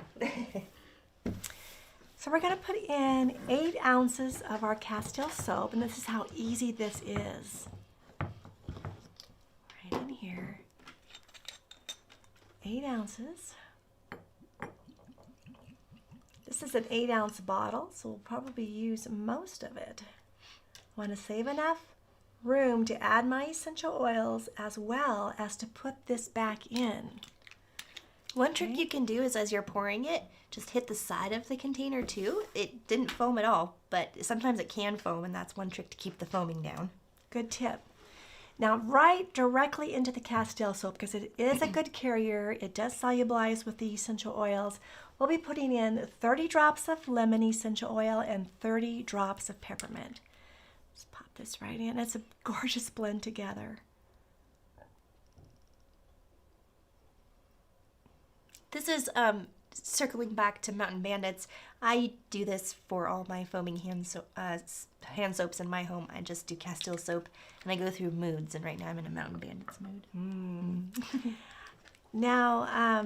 So we're going to put in 8 ounces of our Castile soap, and this is how easy this is. Right in here. 8 ounces. This is an 8-ounce bottle, so we'll probably use most of it. Want to save enough? room to add my essential oils as well as to put this back in. One trick you can do is as you're pouring it, just hit the side of the container too. It didn't foam at all, but sometimes it can foam, and that's one trick to keep the foaming down. Good tip. Now, right directly into the Castile soap, because it is a good carrier. It does solubilize with the essential oils. We'll be putting in 30 drops of lemon essential oil and 30 drops of peppermint. Just pop this right in. It's a gorgeous blend together. This is circling back to Mountain Bandits. I do this for all my foaming hand soaps in my home. I just do Castile soap, and I go through moods, and right now I'm in a Mountain Bandits mood. Now,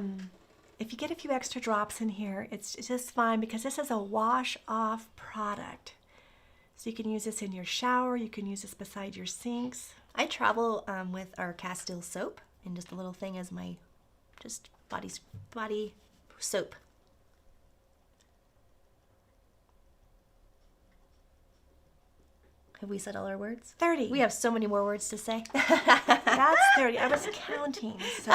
if you get a few extra drops in here, it's just fine because this is a wash-off product. So you can use this in your shower. You can use this beside your sinks. I travel with our Castile soap, and just a little thing as my just body soap. Have we said all our words? 30. We have so many more words to say. That's 30. I was counting. So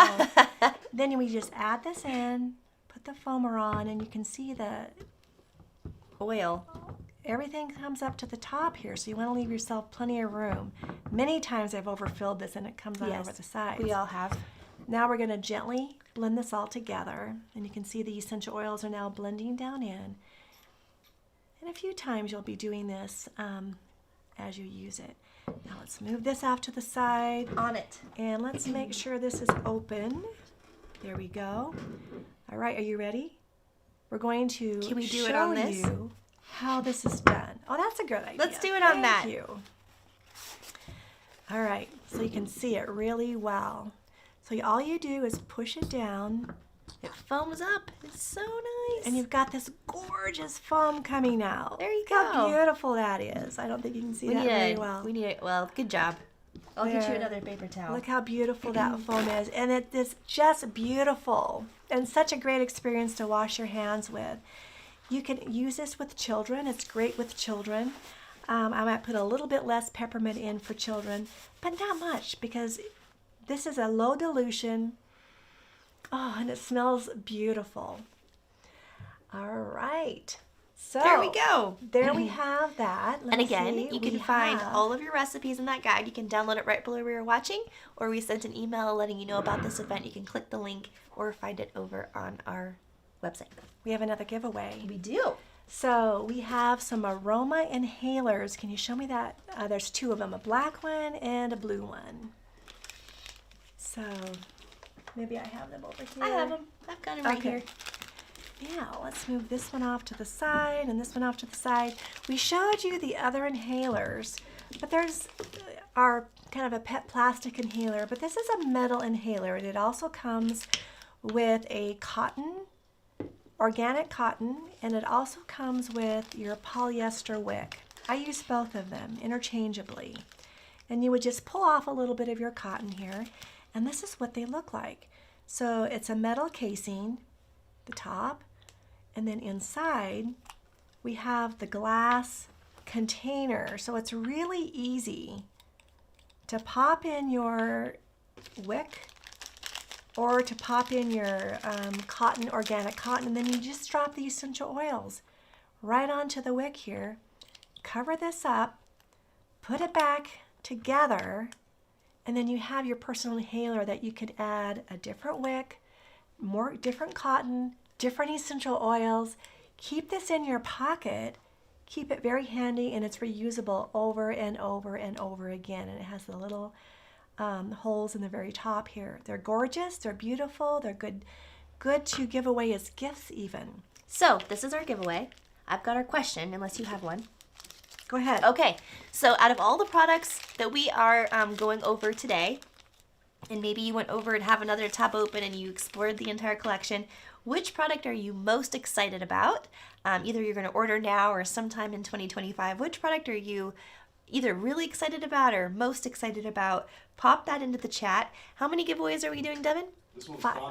then we just add this in, put the foamer on, and you can see the Oil. everything comes up to the top here. So you want to leave yourself plenty of room. Many times I've overfilled this and it comes out over the sides. We all have. Now we're going to gently blend this all together, and you can see the essential oils are now blending down in. And a few times you'll be doing this as you use it. Now let's move this off to the side. On it. And let's make sure this is open. There we go. All right, are you ready? We're going to Can we do show it on this? you how this is done. Oh, that's a good idea. Let's do it on that. Thank you. All right, so you can see it really well. So all you do is push it down, It foams up. It's so nice. and you've got this gorgeous foam coming out. There you Look how go. beautiful that is. I don't think you can see that very well. We need it. Well, good job. I'll get you There. another paper towel. Look how beautiful that foam is. And it is just beautiful and such a great experience to wash your hands with. You can use this with children. It's great with children. I might put a little bit less peppermint in for children, but not much because this is a low dilution. Oh, and it smells beautiful. All right. So There we go. There we have that. Let And me again, see. you We can find have- all of your recipes in that guide. You can download it right below where you're watching, or we sent an email letting you know about this event. You can click the link or find it over on our website. We have another giveaway. We do. So we have some aroma inhalers. Can you show me that? There's two of them, a black one and a blue one. So maybe I have them over here. I have them. I've got them right Okay. here. Yeah, let's move this one off to the side and this one off to the side. We showed you the other inhalers, but there's our kind of a pet plastic inhaler, but this is a metal inhaler, and it also comes with a cotton, organic cotton, and it also comes with your polyester wick. I use both of them interchangeably. And you would just pull off a little bit of your cotton here, and this is what they look like. So it's a metal casing, the top, and then inside we have the glass container. So it's really easy to pop in your wick or to pop in your cotton, organic cotton, and then you just drop the essential oils right onto the wick here. Cover this up, put it back together, and then you have your personal inhaler that you could add a different wick, more different cotton, different essential oils. Keep this in your pocket. Keep it very handy, and it's reusable over and over and over again. And it has the little holes in the very top here. They're gorgeous. They're beautiful. They're good to give away as gifts even. So this is our giveaway. I've got our question, unless you have one. Go ahead. Okay, so out of all the products that we are going over today, and maybe you went over and have another tab open and you explored the entire collection, which product are you most excited about? Either you're going to order now or sometime in 2025. Which product are you either really excited about or most excited about pop that into the chat. How many giveaways are we doing, Devin? This one's 5.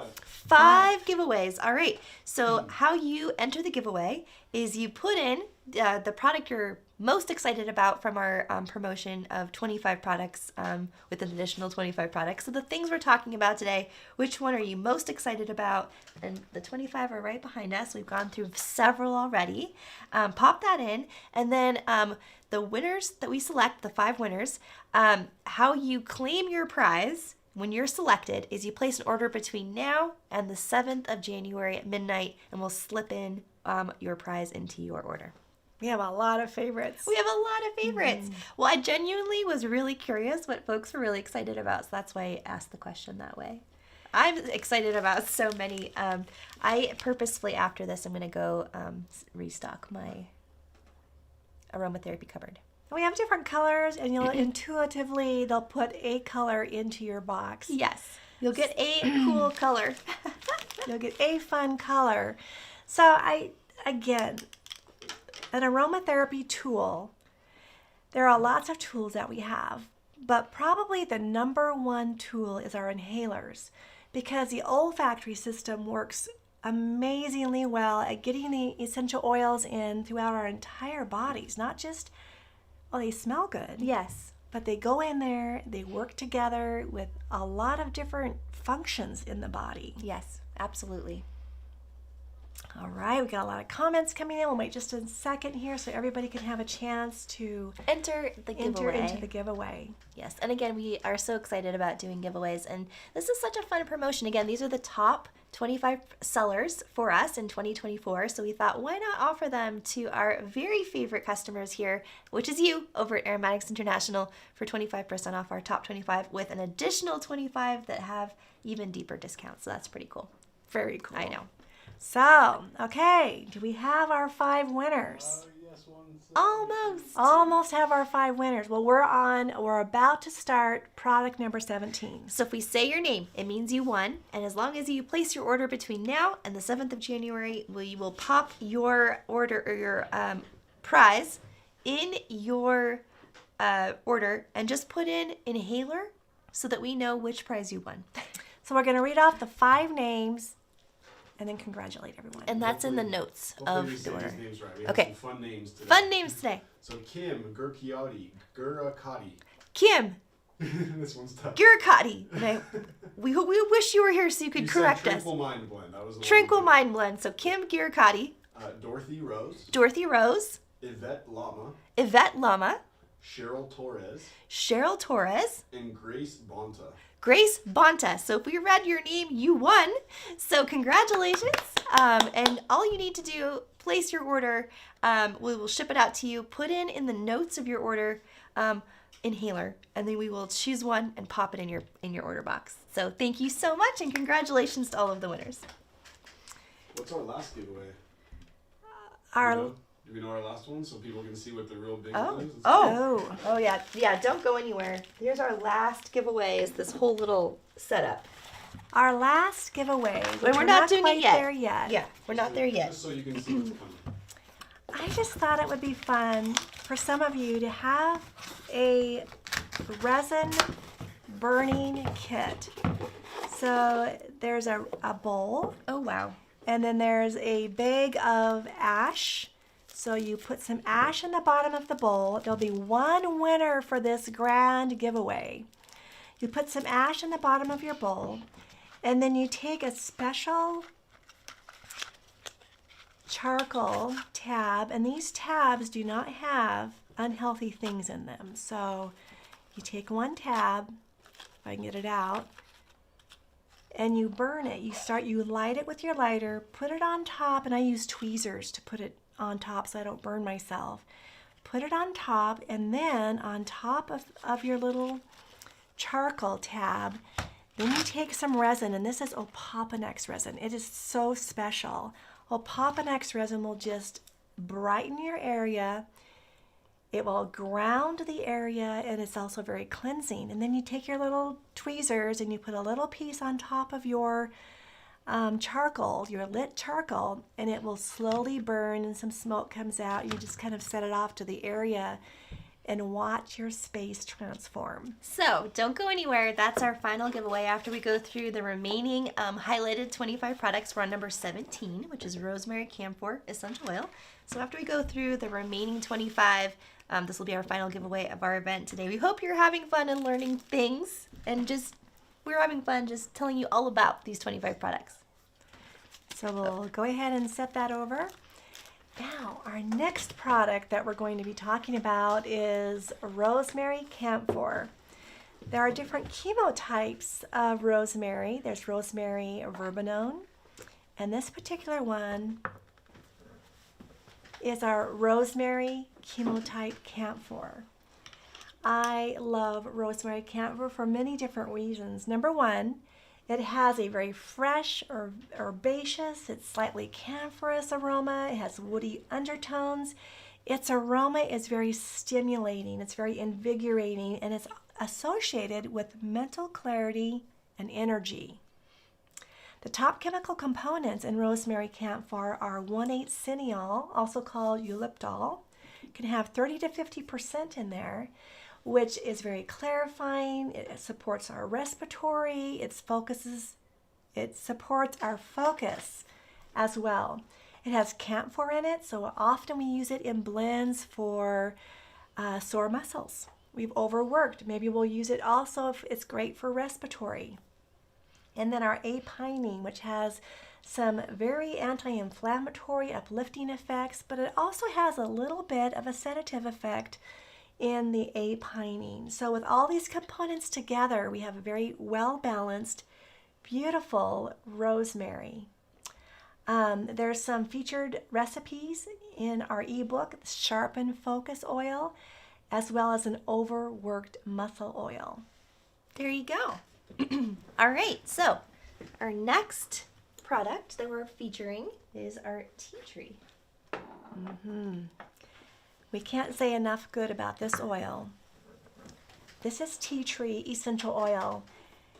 5 giveaways. All right. So how you enter the giveaway is you put in the product you're most excited about from our promotion of 25 products with an additional 25 products. So the things we're talking about today, which one are you most excited about? And the 25 are right behind us. We've gone through several already. Pop that in. And then the winners that we select, the 5 winners, how you claim your prize when you're selected is you place an order between now and the 7th of January at midnight, and we'll slip in your prize into your order. We have a lot of favorites. We have a lot of favorites. Well, I genuinely was really curious what folks were really excited about, so that's why I asked the question that way. I'm excited about so many. I purposefully, after this, I'm going to go restock my aromatherapy cupboard. We have different colors, and you'll intuitively, they'll put a color into your box. Yes, you'll get a cool color. You'll get a fun color. So again, an aromatherapy tool, there are lots of tools that we have, but probably the number one tool is our inhalers, because the olfactory system works amazingly well at getting the essential oils in throughout our entire bodies, not just, well, they smell good. Yes. But they go in there, they work together with a lot of different functions in the body. Yes, absolutely. All right, we got a lot of comments coming in. We'll wait just a second here so everybody can have a chance to Enter into the giveaway. Yes, and again, we are so excited about doing giveaways, and this is such a fun promotion. Again, these are the top 25 sellers for us in 2024, so we thought, why not offer them to our very favorite customers here, which is you, over at Aromatics International, for 25% off our top 25, with an additional 25 that have even deeper discounts, so that's pretty cool. Very cool. I know. So, okay, do we have our 5 winners? Yes, Almost have our 5 winners. Well, we're about to start product number 17. So if we say your name, it means you won. And as long as you place your order between now and the 7th of January, we will pop your order or your prize in your order and just put in inhaler so that we know which prize you won. So we're going to read off the 5 names and then congratulate everyone. And that's in the notes of the order. Names right. We have Okay. some fun names today. Fun names today. So Kim Gurakati. Kim This one's tough. Gurakati. We wish you were here so you could You correct said us. Tranquil Mind Blend. That was the Tranquil one. Mind Blend. So Kim Gurakati, Dorothy Rose. Dorothy Rose, Yvette Lama. Yvette Lama, Cheryl Torres. Cheryl Torres, And Grace Bonta. Grace Bonta. So if we read your name, you won. So congratulations. And all you need to do, place your order. We will ship it out to you. Put in the notes of your order inhaler, and then we will choose one and pop it in your order box. So thank you so much, and congratulations to all of the winners. What's our last giveaway? Do we know our last one so people can see what the real big one is? Oh yeah. Don't go anywhere. Here's our last giveaway. Is this whole little setup? Our last giveaway. But we're not doing quite it yet. there yet. Yeah, we're not there yet. Just so you can see what's coming. I just thought it would be fun for some of you to have a resin burning kit. So there's a bowl, Oh wow. and then there's a bag of ash. So you put some ash in the bottom of the bowl. There'll be one winner for this grand giveaway. You put some ash in the bottom of your bowl, and then you take a special charcoal tab, and these tabs do not have unhealthy things in them. So you take one tab, if I can get it out, and you burn it. You light it with your lighter, put it on top, and I use tweezers to put it on top so I don't burn myself. Put it on top, and then on top of your little charcoal tab, then you take some resin, and this is Aromatix resin. It is so special. Aromatix resin will just brighten your area. It will ground the area, and it's also very cleansing. And then you take your little tweezers and you put a little piece on top of your charcoal, your lit charcoal, and it will slowly burn and some smoke comes out. You just kind of set it off to the area, and watch your space transform. So don't go anywhere. That's our final giveaway after we go through the remaining highlighted 25 products. We're on number 17, which is Rosemary Camphor Essential Oil. So after we go through the remaining 25, this will be our final giveaway of our event today. We hope you're having fun and learning things, and we're having fun just telling you all about these 25 products. So we'll go ahead and set that over. Now, our next product that we're going to be talking about is Rosemary Camphor. There are different chemotypes of rosemary. There's rosemary verbenone, and this particular one is our rosemary chemotype camphor. I love rosemary camphor for many different reasons. Number one, it has a very fresh or herbaceous, it's slightly camphorous aroma. It has woody undertones. Its aroma is very stimulating. It's very invigorating, and it's associated with mental clarity and energy. The top chemical components in rosemary camphor are 1,8-cineol, also called eucalyptus. It can have 30 to 50% in there, which is very clarifying. It supports our respiratory, it supports our focus as well. It has camphor in it, so often we use it in blends for sore muscles. We've overworked. Maybe we'll use it also if it's great for respiratory. And then our A-pinene, which has some very anti-inflammatory, uplifting effects, but it also has a little bit of a sedative effect in the A-pinene. So with all these components together, we have a very well-balanced, beautiful rosemary. There's some featured recipes in our ebook, Sharpen Focus Oil, as well as an overworked muscle oil. There you go. All right, so our next product that we're featuring is our tea tree. We can't say enough good about this oil. This is tea tree essential oil.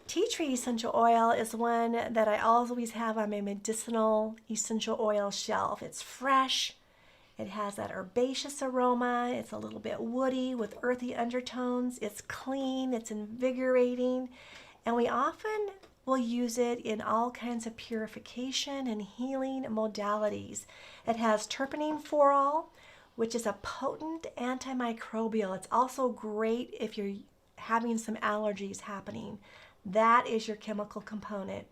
Tea tree essential oil is one that I always have on my medicinal essential oil shelf. It's fresh. It has that herbaceous aroma. It's a little bit woody with earthy undertones. It's clean. It's invigorating. And we often will use it in all kinds of purification and healing modalities. It has terpenine phenol, which is a potent antimicrobial. It's also great if you're having some allergies happening. That is your chemical component.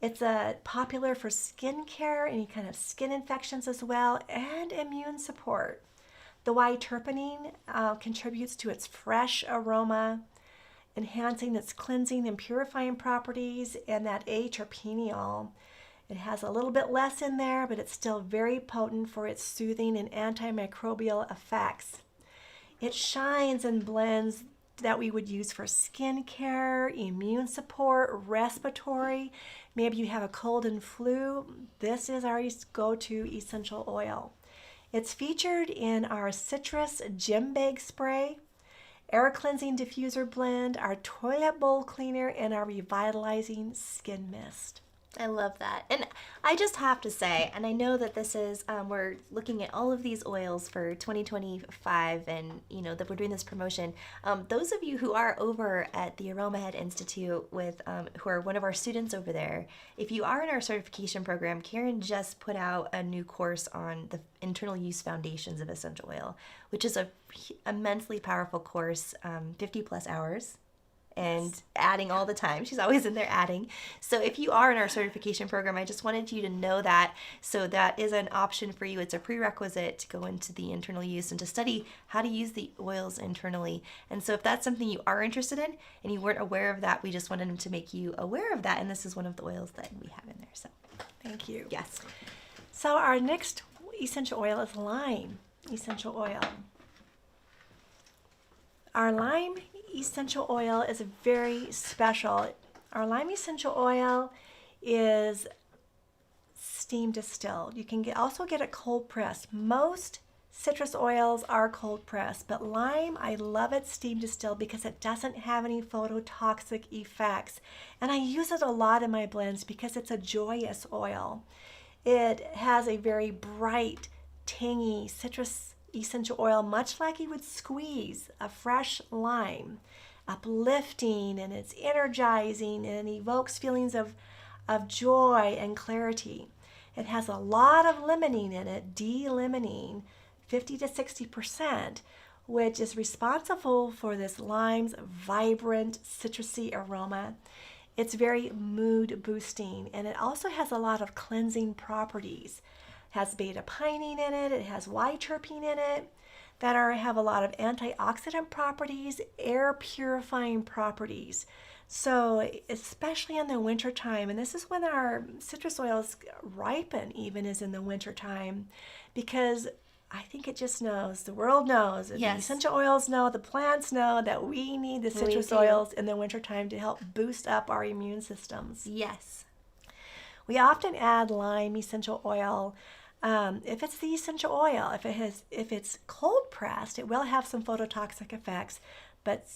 It's popular for skincare, any kind of skin infections as well, and immune support. The Y-terpenine contributes to its fresh aroma, enhancing its cleansing and purifying properties, and that A-terpeneol. It has a little bit less in there, but it's still very potent for its soothing and antimicrobial effects. It shines in blends that we would use for skincare, immune support, respiratory. Maybe you have a cold and flu. This is our go-to essential oil. It's featured in our citrus gem bag spray, air cleansing diffuser blend, our toilet bowl cleaner, and our revitalizing skin mist. I love that. And I just have to say, and I know that this is, we're looking at all of these oils for 2025, and that we're doing this promotion. Those of you who are over at the Aromahead Institute with, who are one of our students over there, if you are in our certification program, Karen just put out a new course on the internal use foundations of essential oil, which is a immensely powerful course, 50 plus hours. And adding all the time. She's always in there adding. So if you are in our certification program, I just wanted you to know that. So that is an option for you. It's a prerequisite to go into the internal use and to study how to use the oils internally. And so if that's something you are interested in and you weren't aware of that, we just wanted to make you aware of that. And this is one of the oils that we have in there. So thank you. Yes. So our next essential oil is lime essential oil. Our lime essential oil is very special. Our lime essential oil is steam distilled. You can also get it cold pressed. Most citrus oils are cold pressed, but lime, I love it steam distilled because it doesn't have any phototoxic effects. And I use it a lot in my blends because it's a joyous oil. It has a very bright, tangy, citrus essential oil much like you would squeeze a fresh lime, uplifting, and it's energizing and evokes feelings of joy and clarity. It has a lot of limonene in it, D-limonene, 50 to 60%, which is responsible for this lime's vibrant citrusy aroma. It's very mood boosting, and it also has a lot of cleansing properties. It has beta pinene in it, it has Y-terpene in it, that have a lot of antioxidant properties, air purifying properties. So especially in the wintertime, and this is when our citrus oils ripen, even is in the wintertime, because I think it just knows, the world knows, the essential oils know, the plants know that we need the citrus oils in the wintertime to help boost up our immune systems. Yes. We often add lime essential oil. If it's the essential oil, if it's cold pressed, it will have some phototoxic effects, but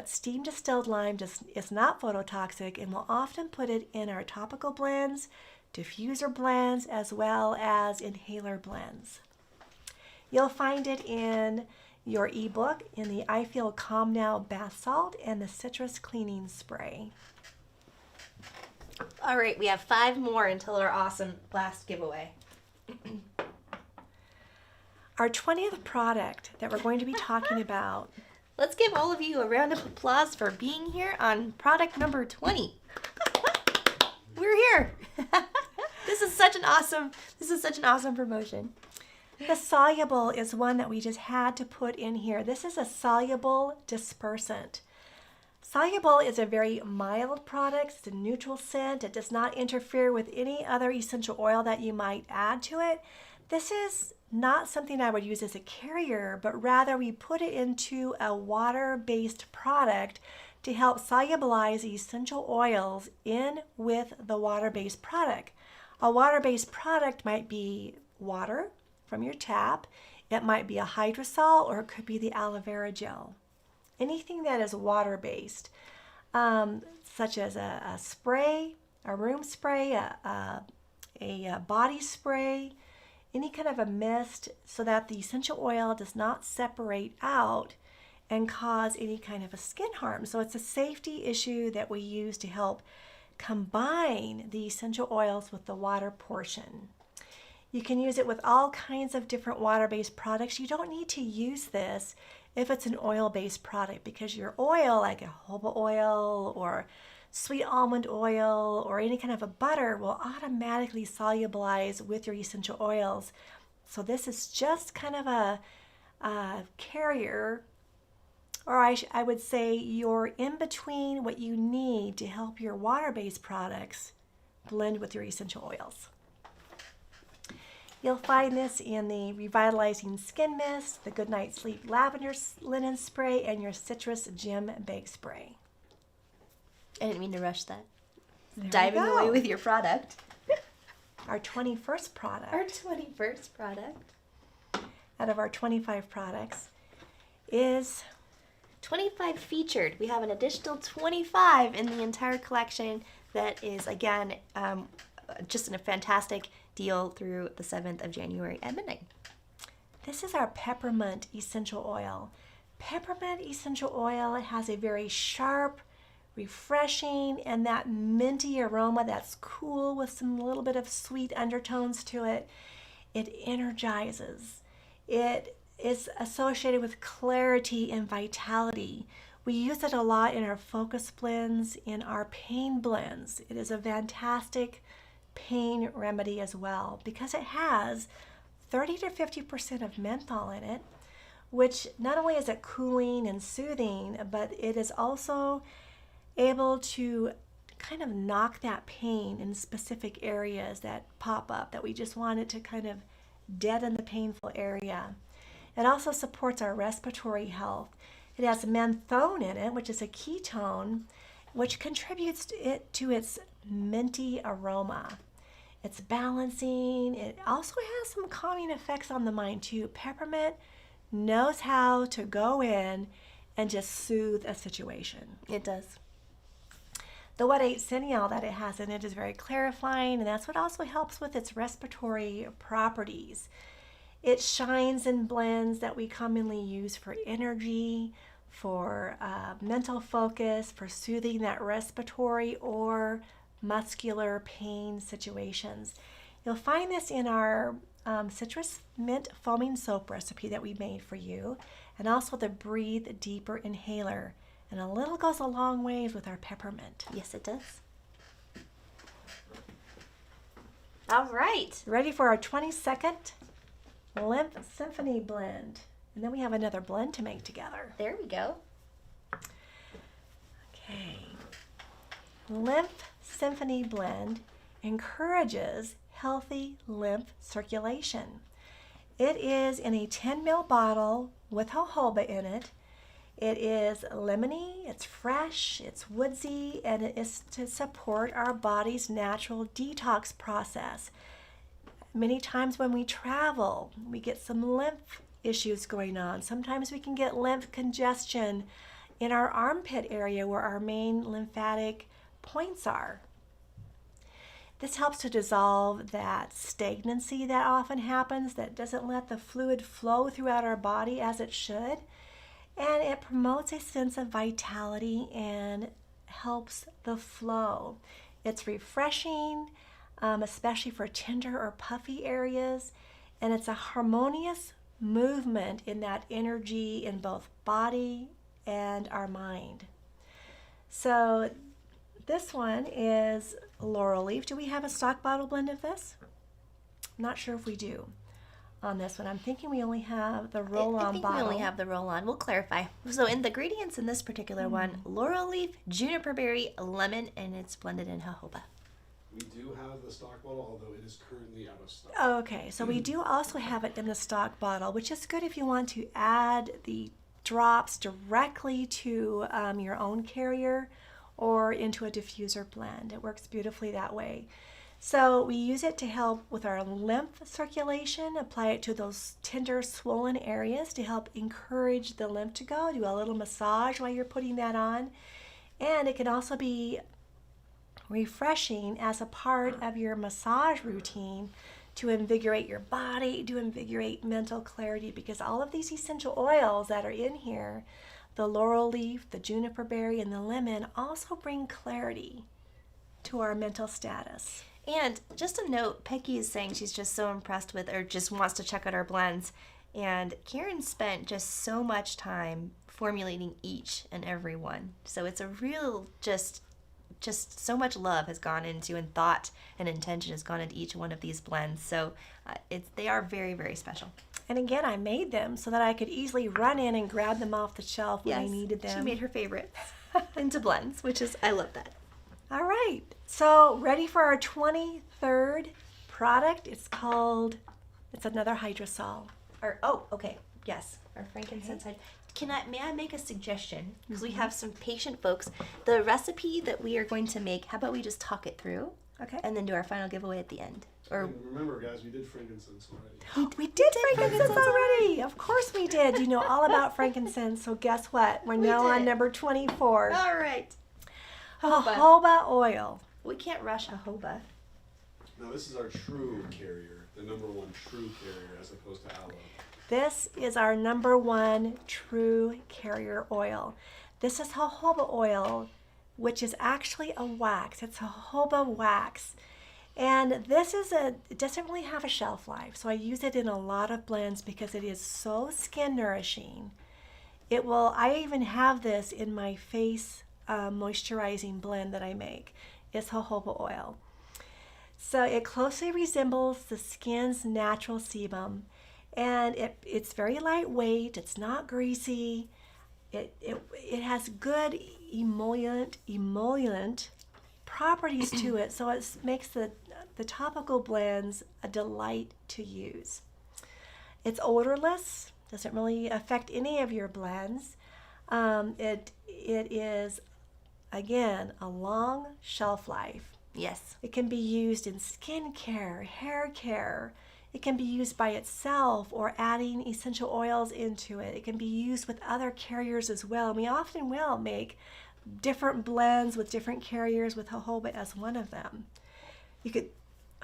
steam distilled lime is not phototoxic, and we'll often put it in our topical blends, diffuser blends, as well as inhaler blends. You'll find it in your ebook in the I Feel Calm Now bath salt and the citrus cleaning spray. All right, we have 5 more until our awesome last giveaway. Our 20th product that we're going to be talking about. Let's give all of you a round of applause for being here on product number 20. We're here. This is such an awesome promotion. The soluble is one that we just had to put in here. This is a soluble dispersant. Soluble is a very mild product. It's a neutral scent. It does not interfere with any other essential oil that you might add to it. This is not something I would use as a carrier, but rather we put it into a water-based product to help solubilize essential oils in with the water-based product. A water-based product might be water from your tap. It might be a hydrosol, or it could be the aloe vera gel. Anything that is water-based, such as a spray, a room spray, a body spray, any kind of a mist, so that the essential oil does not separate out and cause any kind of a skin harm. So it's a safety issue that we use to help combine the essential oils with the water portion. You can use it with all kinds of different water-based products. You don't need to use this if it's an oil-based product, because your oil, like a jojoba oil or sweet almond oil or any kind of a butter, will automatically solubilize with your essential oils. So this is just kind of a carrier, or I would say you're in between what you need to help your water-based products blend with your essential oils. You'll find this in the Revitalizing Skin Mist, the Goodnight Sleep Lavender Linen Spray, and your Citrus Gem Bake Spray. I didn't mean to rush that. There Diving we go. away with your product. Our 21st product. Our 21st product. Out of our 25 products is 25 featured. We have an additional 25 in the entire collection that is, again, just in a fantastic deal through the 7th of January at midnight. This is our Peppermint Essential Oil. Peppermint Essential Oil has a very sharp, refreshing, and that minty aroma that's cool with some little bit of sweet undertones to it. It energizes. It is associated with clarity and vitality. We use it a lot in our focus blends, in our pain blends. It is a fantastic pain remedy as well, because it has 30 to 50% of menthol in it, which not only is it cooling and soothing, but it is also able to kind of knock that pain in specific areas that pop up, that we just want it to kind of deaden the painful area. It also supports our respiratory health. It has menthone in it, which is a ketone, which contributes to its minty aroma. It's balancing. It also has some calming effects on the mind too. Peppermint knows how to go in and just soothe a situation. It does. The 1,8-cineol that it has in it is very clarifying, and that's what also helps with its respiratory properties. It shines in blends that we commonly use for energy, for mental focus, for soothing that respiratory or muscular pain situations. You'll find this in our citrus mint foaming soap recipe that we made for you, and also the Breathe Deeper inhaler. And a little goes a long ways with our peppermint. Yes, it does. All right. Ready for our 22nd Lymph Symphony blend. And then we have another blend to make together. There we go. Okay. Lymph Symphony blend encourages healthy lymph circulation. It is in a 10 ml bottle with jojoba in it. It is lemony, it's fresh, it's woodsy, and it is to support our body's natural detox process. Many times when we travel, we get some lymph issues going on. Sometimes we can get lymph congestion in our armpit area where our main lymphatic points are. This helps to dissolve that stagnancy that often happens, that doesn't let the fluid flow throughout our body as it should. And it promotes a sense of vitality and helps the flow. It's refreshing, especially for tender or puffy areas, and it's a harmonious movement in that energy in both body and our mind. So this one is laurel leaf. Do we have a stock bottle blend of this? I'm not sure if we do on this one. I'm thinking we only have the roll-on I think bottle. we only have the roll-on. We'll clarify. So in the ingredients in this particular one, laurel leaf, juniper berry, lemon, and it's blended in jojoba. We do have the stock bottle, although it is currently out of stock. Okay, so we do also have it in the stock bottle, which is good if you want to add the drops directly to your own carrier or into a diffuser blend. It works beautifully that way. So we use it to help with our lymph circulation, apply it to those tender, swollen areas to help encourage the lymph to go. Do a little massage while you're putting that on. And it can also be refreshing as a part of your massage routine to invigorate your body, to invigorate mental clarity, because all of these essential oils that are in here, the laurel leaf, the juniper berry, and the lemon, also bring clarity to our mental status. And just a note, Peggy is saying she's just so impressed with, or just wants to check out our blends. And Karen spent just so much time formulating each and every one. So it's a real, just so much love has gone into, and thought and intention has gone into each one of these blends. So they are very, very special. And again, I made them so that I could easily run in and grab them off the shelf when I needed them. She made her favorites into blends, which is, I love that. All right, so ready for our 23rd product. It's another hydrosol. Okay, yes, our frankincense. May I make a suggestion? Because we have some patient folks. The recipe that we are going to make, how about we just talk it through? Okay. And then do our final giveaway at the end. Or And remember, guys, we did frankincense already. We did frankincense already. Of course we did. You know all about frankincense. So guess what? We're now on number 24. all right. Jojoba oil. We can't rush jojoba. Now, this is our true carrier, the number one true carrier, as opposed to aloe. This is our number one true carrier oil. This is jojoba oil, which is actually a wax. It's jojoba wax. And it doesn't really have a shelf life. So I use it in a lot of blends because it is so skin nourishing. I even have this in my face moisturizing blend that I make. It's jojoba oil. So it closely resembles the skin's natural sebum, and it's very lightweight. It's not greasy. It has good emollient properties to it, so it makes the topical blends a delight to use. It's odorless, doesn't really affect any of your blends. It is, again, a long shelf life. Yes. It can be used in skincare, hair care. It can be used by itself or adding essential oils into it. It can be used with other carriers as well. And we often will make different blends with different carriers, with jojoba as one of them. You could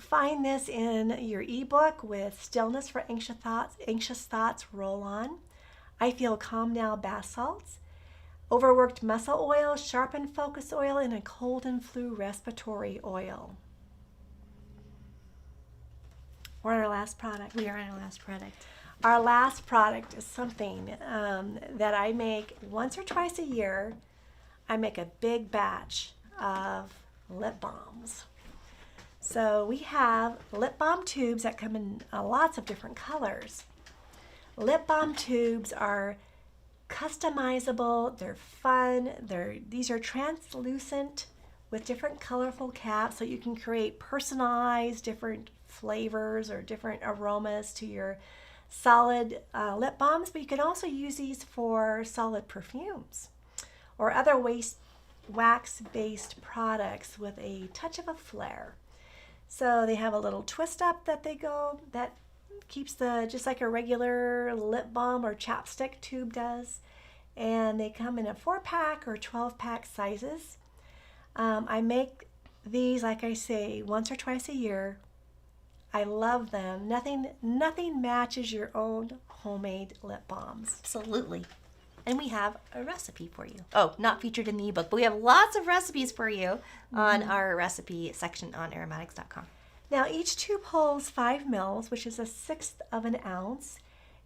find this in your ebook with Stillness for Anxious Thoughts Roll-On. I Feel Calm Now bath salts, overworked muscle oil, sharpened focus oil, and a cold and flu respiratory oil. We're on our last product. We are on our last product. Our last product is something that I make once or twice a year. I make a big batch of lip balms. So we have lip balm tubes that come in lots of different colors. Lip balm tubes are customizable, they're fun, these are translucent with different colorful caps, so you can create personalized different flavors or different aromas to your solid lip balms, but you can also use these for solid perfumes or other wax-based products with a touch of a flair. So they have a little twist up that keeps just like a regular lip balm or chapstick tube does. And they come in a 4-pack or 12-pack sizes. I make these, like I say, once or twice a year. I love them. Nothing matches your own homemade lip balms. Absolutely. And we have a recipe for you. Oh, not featured in the ebook, but we have lots of recipes for you on our recipe section on aromatics.com. Now, each tube holds 5 mils, which is 1/6 of an ounce.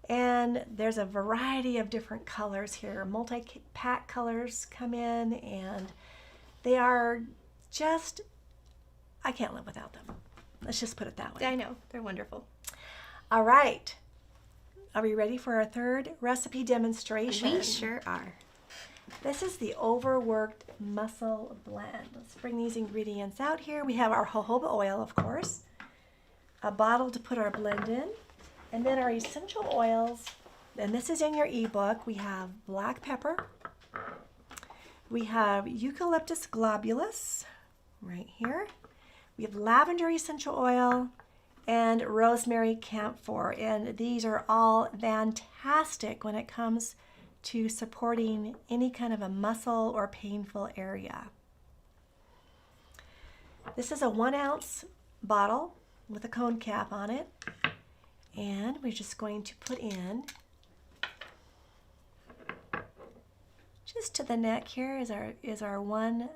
And there's a variety of different colors here. Multi-pack colors come in, and they are just, I can't live without them. Let's just put it that way. I know. They're wonderful. All right. Are we ready for our third recipe demonstration? We sure are. This is the overworked muscle blend. Let's bring these ingredients out here. We have our jojoba oil, of course, a bottle to put our blend in, and then our essential oils. And this is in your ebook. We have black pepper. We have Eucalyptus globulus right here. We have lavender essential oil and rosemary camphor. And these are all fantastic when it comes to supporting any kind of a muscle or painful area. This is a 1-ounce bottle with a cone cap on it. And we're just going to put in, just to the neck here is our 1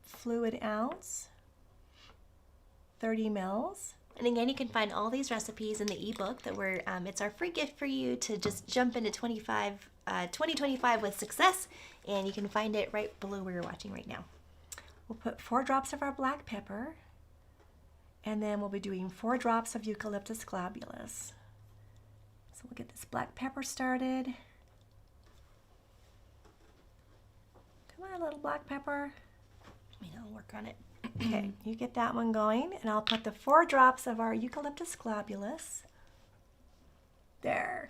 fluid ounce, 30 mils. And again, you can find all these recipes in the ebook that it's our free gift for you to just jump into 2025 with success, and you can find it right below where you're watching right now. We'll put 4 drops of our black pepper, and then we'll be doing 4 drops of Eucalyptus globulus. So we'll get this black pepper started. Come on, little black pepper. I'll work on it. Okay, you get that one going, and I'll put the 4 drops of our Eucalyptus globulus. There.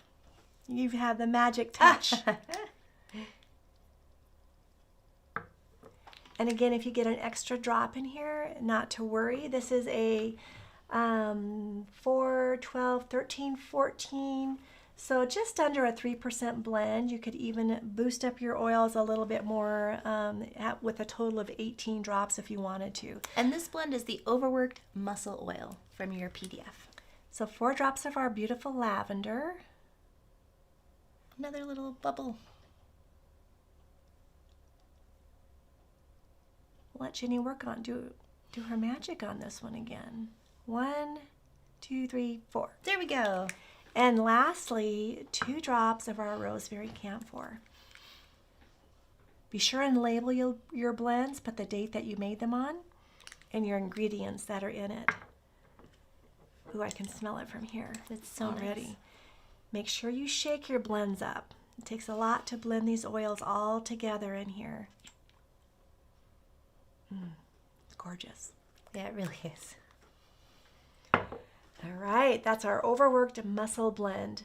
You've had the magic touch. And again, if you get an extra drop in here, not to worry. This is a 4, 12, 13, 14. So just under a 3% blend. You could even boost up your oils a little bit more with a total of 18 drops if you wanted to. And this blend is the overworked muscle oil from your PDF. So 4 drops of our beautiful lavender. Another little bubble. Let Jenny work on, do her magic on this one again. 1, 2, 3, 4. There we go. And lastly, 2 drops of our rosemary camphor. Be sure and label your blends, put the date that you made them on, and your ingredients that are in it. Ooh, I can smell it from here. It's so already. nice. Make sure you shake your blends up. It takes a lot to blend these oils all together in here. It's gorgeous. Yeah, it really is. All right, that's our overworked muscle blend.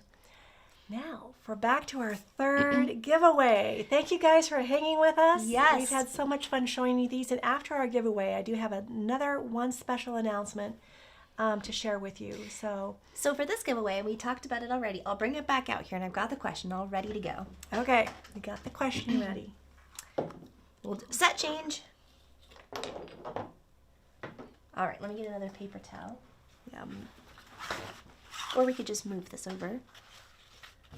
Now, back to our third giveaway. Thank you guys for hanging with us. Yes. We've had so much fun showing you these. And after our giveaway, I do have another one special announcement to share with you. So for this giveaway, we talked about it already. I'll bring it back out here, and I've got the question all ready to go. okay, we got the question ready. We'll set change. All right, let me get another paper towel. Or we could just move this over.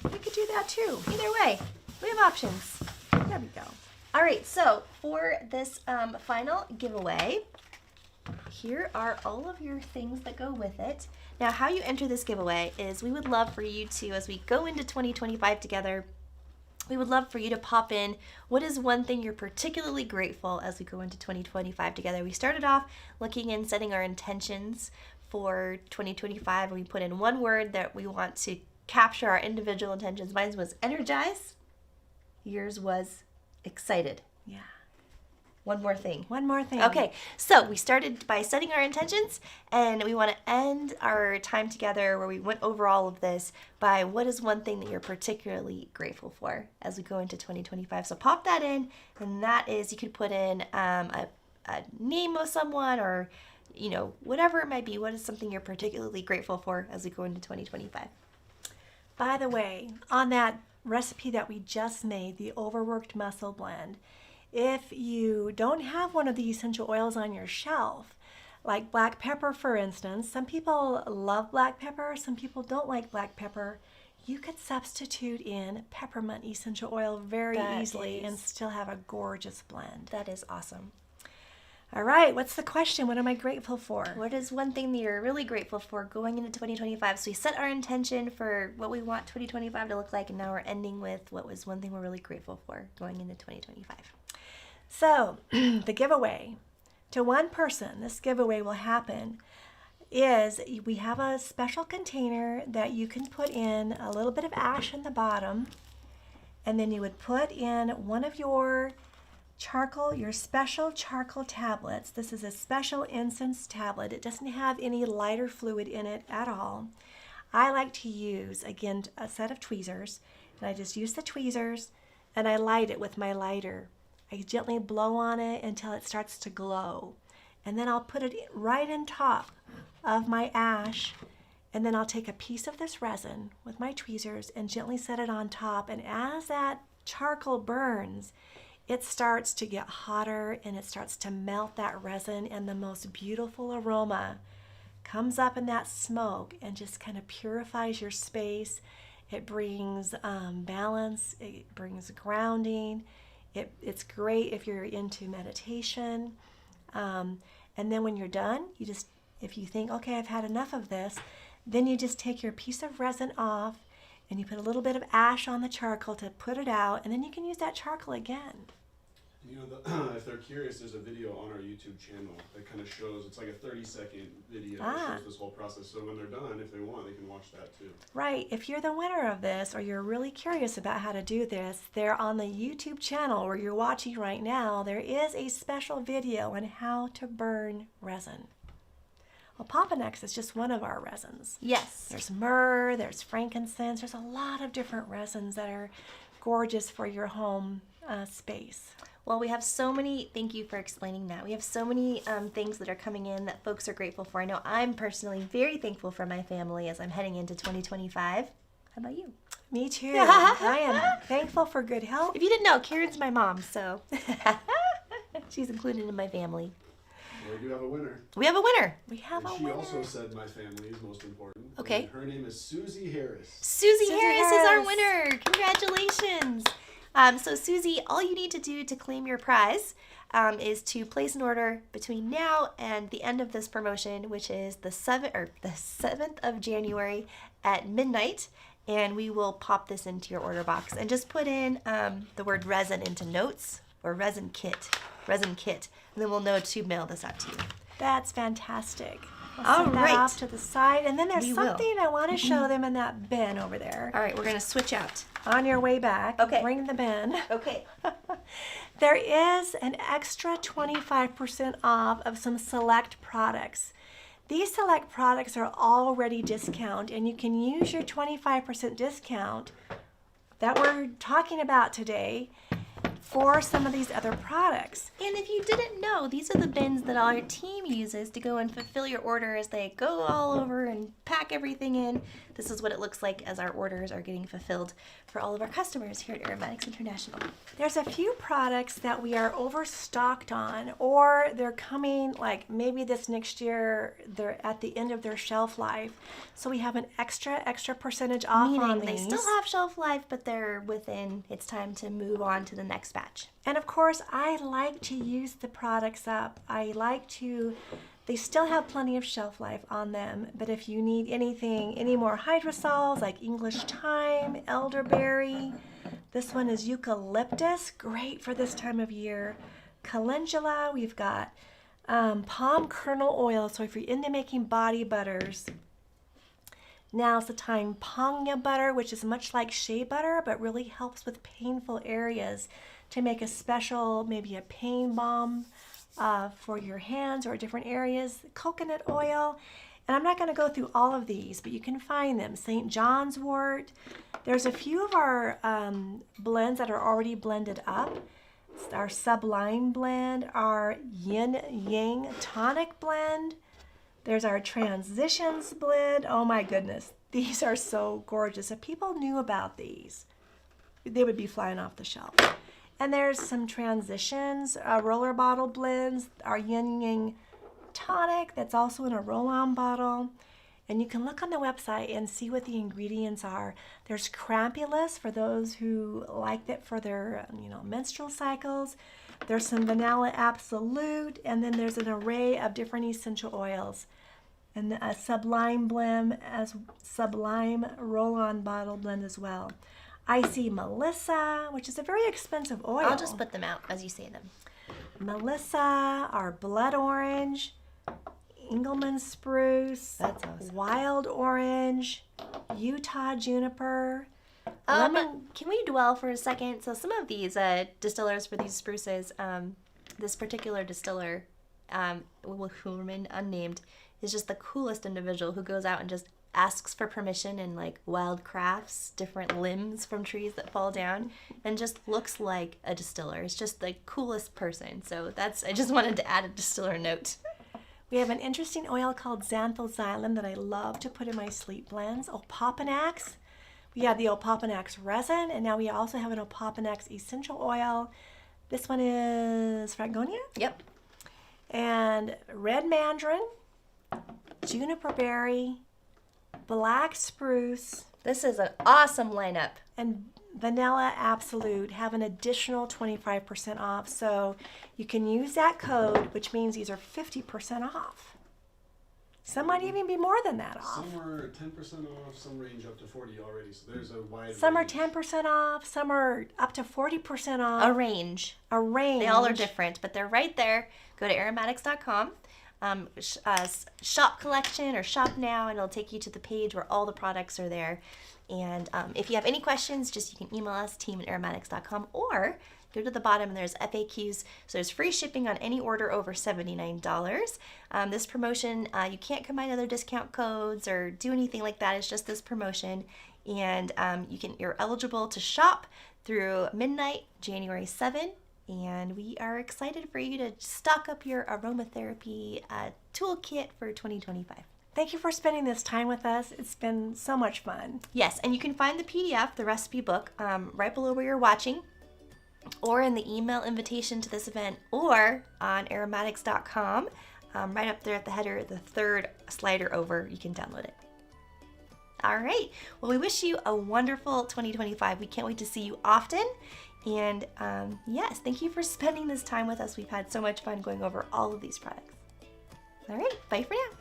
We could do that too. Either way, we have options. There we go. All right, so for this final giveaway, here are all of your things that go with it. Now, how you enter this giveaway is we would love for you to, as we go into 2025 together, we would love for you to pop in what is one thing you're particularly grateful as we go into 2025 together. We started off looking and setting our intentions for 2025, and we put in one word that we want to capture our individual intentions. Mine was energize. Yours was excited. Yeah. One more thing. One more thing. Okay, so we started by setting our intentions, and we want to end our time together where we went over all of this by what is one thing that you're particularly grateful for as we go into 2025. So pop that in, and that is, you could put in a name of someone, or whatever it might be. What is something you're particularly grateful for as we go into 2025? By the way, on that recipe that we just made, the overworked muscle blend, if you don't have one of the essential oils on your shelf, like black pepper, for instance, some people love black pepper, some people don't like black pepper, you could substitute in peppermint essential oil very easily and still have a gorgeous blend. That is awesome. All right, what's the question? What am I grateful for? What is one thing that you're really grateful for going into 2025? So we set our intention for what we want 2025 to look like, and now we're ending with what was one thing we're really grateful for going into 2025. So the giveaway to one person, this giveaway will happen, is we have a special container that you can put in a little bit of ash in the bottom, and then you would put in one of your charcoal, your special charcoal tablets. This is a special incense tablet. It doesn't have any lighter fluid in it at all. I like to use, again, a set of tweezers, and I just use the tweezers and I light it with my lighter. I gently blow on it until it starts to glow, and then I'll put it right on top of my ash, and then I'll take a piece of this resin with my tweezers and gently set it on top, and as that charcoal burns, it starts to get hotter and it starts to melt that resin, and the most beautiful aroma comes up in that smoke and just kind of purifies your space. It brings balance, it brings grounding. It's great if you're into meditation. And then when you're done, if you think, okay, I've had enough of this, then you just take your piece of resin off and you put a little bit of ash on the charcoal to put it out, and then you can use that charcoal again. If they're curious, there's a video on our YouTube channel that kind of shows, it's like a 30-second video that shows this whole process. So when they're done, if they want, they can watch that too. Right. If you're the winner of this, or you're really curious about how to do this, there on the YouTube channel where you're watching right now, there is a special video on how to burn resin. Well, Papanex is just one of our resins. Yes. There's myrrh, there's frankincense, there's a lot of different resins that are gorgeous for your home space. Well, we have so many, thank you for explaining that. We have so many things that are coming in that folks are grateful for. I know I'm personally very thankful for my family as I'm heading into 2025. How about you? Me too. I am thankful for good health. If you didn't know, Karen's my mom, so she's included in my family. Well, we do have a winner. We have a winner. We have And a she winner. also said my family is most important. Okay. And her name is Susie Harris. Susie Harris is our Harris. winner. Congratulations. So Susie, all you need to do to claim your prize is to place an order between now and the end of this promotion, which is the 7th of January at midnight, and we will pop this into your order box. And just put in the word resin into notes, or resin kit, and then we'll know to mail this out to you. That's fantastic. We'll All set that right. off to the side, and then there's We will. something I want to show them in that bin over there. All right, we're going to switch out. On your way back, Okay. bring the bin. Okay. There is an extra 25% off of some select products. These select products are already discounted, and you can use your 25% discount that we're talking about today for some of these other products. And if you didn't know, these are the bins that our team uses to go and fulfill your order as they go all over and pack everything in. This is what it looks like as our orders are getting fulfilled for all of our customers here at Aromatics International. There's a few products that we are overstocked on, or they're coming like maybe this next year, they're at the end of their shelf life. So we have an extra percentage off on Meaning these. they still have shelf life, but they're within, it's time to move on to the next batch. And of course, I like to use the products up. They still have plenty of shelf life on them, but if you need any more hydrosols like English thyme, elderberry, this one is eucalyptus, great for this time of year. Calendula, we've got palm kernel oil, so if you're into making body butters, now's the time. Panya butter, which is much like shea butter, but really helps with painful areas, to make a special, maybe a pain balm for your hands or different areas. Coconut oil, and I'm not going to go through all of these, but you can find them. St. John's wort. There's a few of our blends that are already blended up. It's our Sublime blend, our Yin Yang tonic blend. There's our Transitions blend. Oh my goodness, these are so gorgeous. If people knew about these, they would be flying off the shelf. And there's some Transitions, roller bottle blends, our Yin Yang tonic that's also in a roll-on bottle. And you can look on the website and see what the ingredients are. There's Krampulus for those who like it for their menstrual cycles. There's some Vanilla Absolute, and then there's an array of different essential oils. And a Sublime blend, as Sublime roll-on bottle blend as well. I see Melissa, which is a very expensive oil. I'll just put them out as you say them. Melissa, our blood orange, Engelmann spruce, That's awesome. wild orange, Utah juniper, Can we dwell for a second? So some of these distillers for these spruces, this particular distiller, who remain unnamed, is just the coolest individual who goes out and just asks for permission and like wild crafts different limbs from trees that fall down and just looks like a distiller. It's just the coolest person. So I just wanted to add a distiller note. We have an interesting oil called xanthoxylin that I love to put in my sleep blends. Opopanax. We have the Opopanax resin, and now we also have an Opopanax essential oil. This one is Frangonia. Yep. And red mandarin, juniper berry, black spruce, This is an awesome lineup. and Vanilla Absolute have an additional 25% off. So you can use that code, which means these are 50% off. Some might even be more than that off. Some are 10% off, some range up to 40 already, so there's a wide Some are range. 10% off, some are up to 40% off. A range. A range. They all are different, but they're right there. Go to aromatics.com. Shop collection or shop now, and it'll take you to the page where all the products are there. And if you have any questions, you can email us, team@aromatics.com, or go to the bottom and there's FAQs. So there's free shipping on any order over $79. This promotion, you can't combine other discount codes or do anything like that. It's just this promotion. And you're eligible to shop through midnight, January 7th. And we are excited for you to stock up your aromatherapy toolkit for 2025. Thank you for spending this time with us. It's been so much fun. Yes, and you can find the PDF, the recipe book, right below where you're watching, or in the email invitation to this event, or on aromatics.com, right up there at the header, the third slider over, you can download it. All right, well, we wish you a wonderful 2025. We can't wait to see you often. And yes, thank you for spending this time with us. We've had so much fun going over all of these products. All right, bye for now.